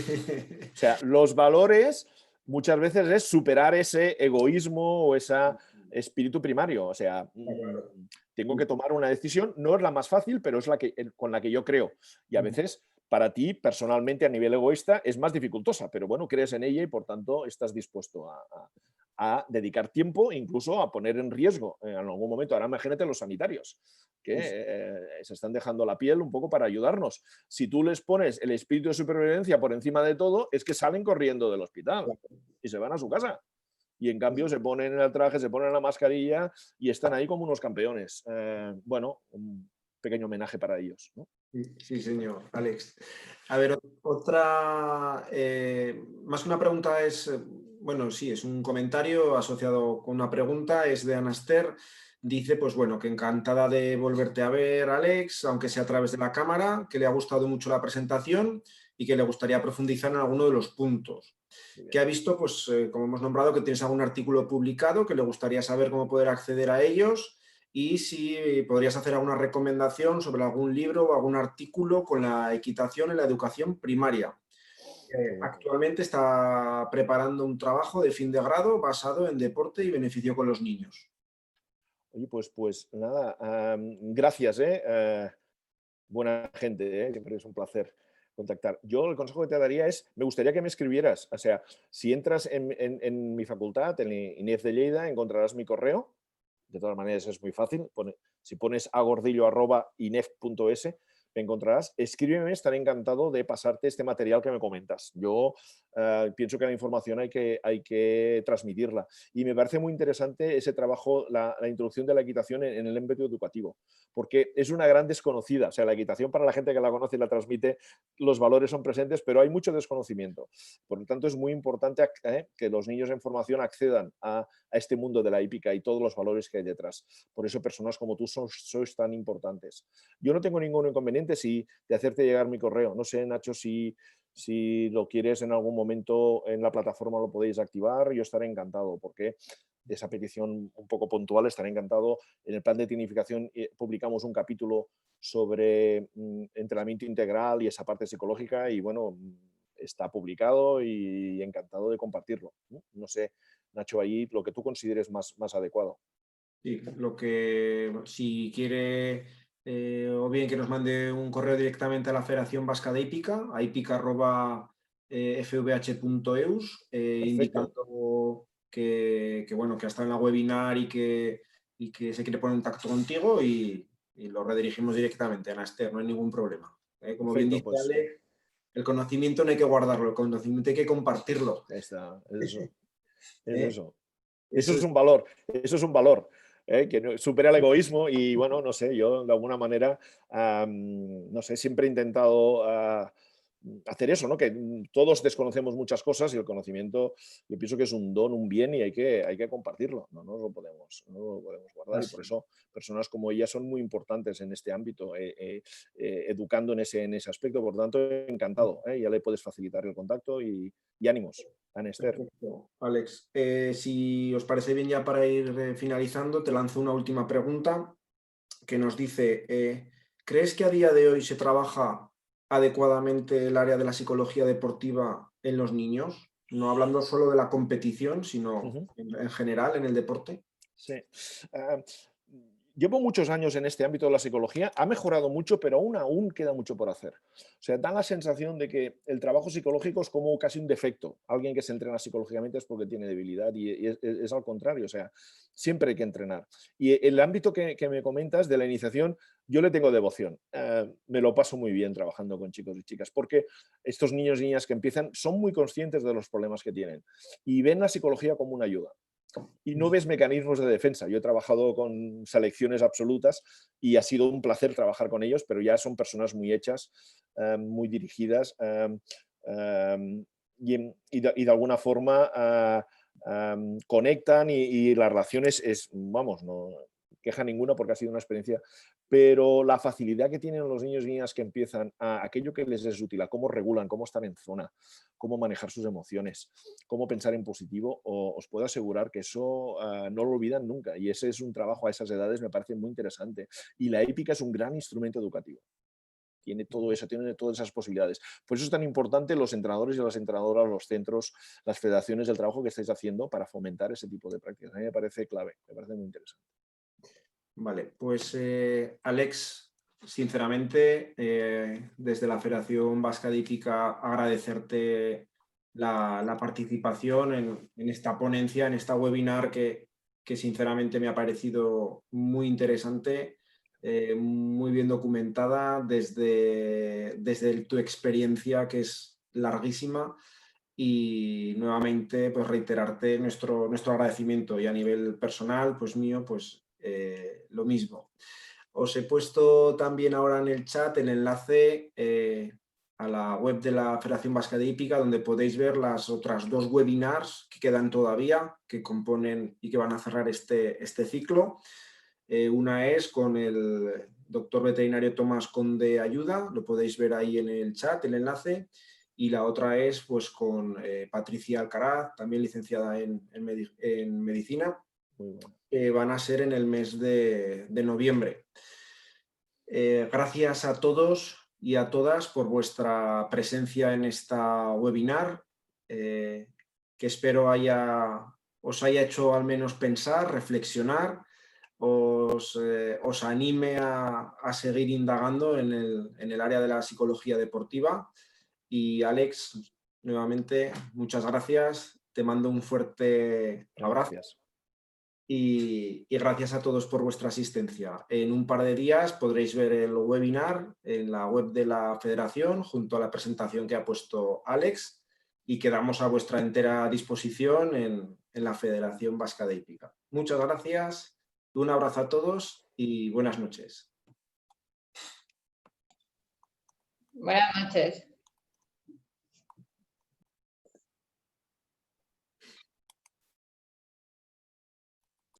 o sea, los valores muchas veces es superar ese egoísmo o ese espíritu primario. O sea, Claro. tengo que tomar una decisión, no es la más fácil, pero es con la que yo creo. Y a veces, para ti, personalmente, a nivel egoísta, es más dificultosa, pero bueno, crees en ella y por tanto estás dispuesto a a dedicar tiempo, incluso a poner en riesgo en algún momento. Ahora imagínate los sanitarios, que se están dejando la piel un poco para ayudarnos. Si tú les pones el espíritu de supervivencia por encima de todo, es que salen corriendo del hospital y se van a su casa. Y en cambio se ponen el traje, se ponen la mascarilla y están ahí como unos campeones. Bueno, un pequeño homenaje para ellos, ¿no? Sí, señor, Alex. A ver, otra, más que una pregunta es, bueno, sí, es un comentario asociado con una pregunta, es de Anaster. Dice, pues bueno, que encantada de volverte a ver, Alex, aunque sea a través de la cámara, que le ha gustado mucho la presentación y que le gustaría profundizar en alguno de los puntos. Que ha visto, pues, como hemos nombrado, que tienes algún artículo publicado, que le gustaría saber cómo poder acceder a ellos y si podrías hacer alguna recomendación sobre algún libro o algún artículo con la equitación en la educación primaria. Actualmente está preparando un trabajo de fin de grado basado en deporte y beneficio con los niños. Oye, pues nada, gracias, buena gente, siempre es un placer contactar. Yo el consejo que te daría es, me gustaría que me escribieras, o sea, si entras en mi facultad, en INEF de Lleida, encontrarás mi correo, de todas maneras es muy fácil, si pones agordillo@inef.es, me encontrarás, escríbeme, estaré encantado de pasarte este material que me comentas. Yo pienso que la información hay que transmitirla y me parece muy interesante ese trabajo, la introducción de la equitación en el ámbito educativo, porque es una gran desconocida, o sea, la equitación para la gente que la conoce y la transmite, los valores son presentes, pero hay mucho desconocimiento. Por lo tanto, es muy importante que los niños en formación accedan a este mundo de la hípica y todos los valores que hay detrás. Por eso personas como tú sois tan importantes. Yo no tengo ningún inconveniente de hacerte llegar mi correo. No sé, Nacho, si lo quieres en algún momento en la plataforma lo podéis activar, yo estaré encantado, porque de esa petición un poco puntual estaré encantado. En el plan de tecnificación publicamos un capítulo sobre entrenamiento integral y esa parte psicológica y bueno, está publicado y encantado de compartirlo. No sé, Nacho, ahí lo que tú consideres más adecuado. Sí, lo que si quiere o bien que nos mande un correo directamente a la Federación Vasca de Hípica, a hípica@fvh.eus, Perfecto. indicando que, bueno, que ha estado en la webinar y que se quiere poner en contacto contigo y lo redirigimos directamente a Naster, no hay ningún problema. Como bien Perfecto, dice pues Ale, el conocimiento no hay que guardarlo, el conocimiento hay que compartirlo. está, es eso, es ¿Eh? eso. Eso Eso es es. un valor, eso es un valor, que supera el egoísmo y bueno, no sé, yo de alguna manera, no sé, siempre he intentado hacer eso, ¿no? Que todos desconocemos muchas cosas y el conocimiento, yo pienso que es un don, un bien y hay que compartirlo, no lo podemos guardar y por Así. eso personas como ella son muy importantes en este ámbito, educando en ese aspecto, por lo tanto, encantado, ya le puedes facilitar el contacto y ánimos, a Esther. Perfecto, Alex. Si os parece bien ya para ir finalizando, te lanzo una última pregunta que nos dice, ¿crees que a día de hoy se trabaja adecuadamente el área de la psicología deportiva en los niños? No hablando solo de la competición, sino Ujú. en general en el deporte. Sí. Ah, llevo muchos años en este ámbito de la psicología, ha mejorado mucho, pero aún queda mucho por hacer. O sea, da la sensación de que el trabajo psicológico es como casi un defecto. Alguien que se entrena psicológicamente es porque tiene debilidad y es al contrario, o sea, siempre hay que entrenar. Y el ámbito que me comentas de la iniciación, yo le tengo devoción. Me lo paso muy bien trabajando con chicos y chicas, porque estos niños y niñas que empiezan son muy conscientes de los problemas que tienen y ven la psicología como una ayuda y no ves mecanismos de defensa. Yo he trabajado con selecciones absolutas y ha sido un placer trabajar con ellos, pero ya son personas muy hechas, muy dirigidas y de alguna forma conectan y la relación vamos, no queja ninguna porque ha sido una experiencia, pero la facilidad que tienen los niños y niñas que empiezan a aquello que les es útil, a cómo regulan, cómo están en zona, cómo manejar sus emociones, cómo pensar en positivo, os puedo asegurar que eso no lo olvidan nunca. Y ese es un trabajo a esas edades, me parece muy interesante. Y la épica es un gran instrumento educativo. Tiene todo eso, tiene todas esas posibilidades. Por eso es tan importante los entrenadores y las entrenadoras, los centros, las federaciones del trabajo que estáis haciendo para fomentar ese tipo de prácticas. A mí me parece clave, me parece muy interesante. Vale, pues Alex, sinceramente, desde la Federación Vasca de Hípica agradecerte la participación en esta ponencia, en esta webinar que sinceramente me ha parecido muy interesante, muy bien documentada desde tu experiencia, que es larguísima, y nuevamente pues reiterarte nuestro agradecimiento, y a nivel personal, pues mío, pues lo mismo. Os he puesto también ahora en el chat el enlace a la web de la Federación Vasca de Hípica, donde podéis ver las otras 2 webinars que quedan todavía, que componen y que van a cerrar este ciclo. Una es con el doctor veterinario Tomás Conde Ayuda, lo podéis ver ahí en el chat, el enlace, y la otra es pues con Patricia Alcaraz, también licenciada en medicina, que van a ser en el mes de noviembre. Gracias a todos y a todas por vuestra presencia en esta webinar, que espero os haya hecho al menos pensar, reflexionar, os anime a seguir indagando en el área de la psicología deportiva. Y Alex, nuevamente, muchas gracias. Te mando un fuerte abrazo. Gracias. Y gracias a todos por vuestra asistencia. En un par de días podréis ver el webinar en la web de la Federación junto a la presentación que ha puesto Alex, y quedamos a vuestra entera disposición en la Federación Vasca de Hípica. Muchas gracias, un abrazo a todos y buenas noches. Buenas noches.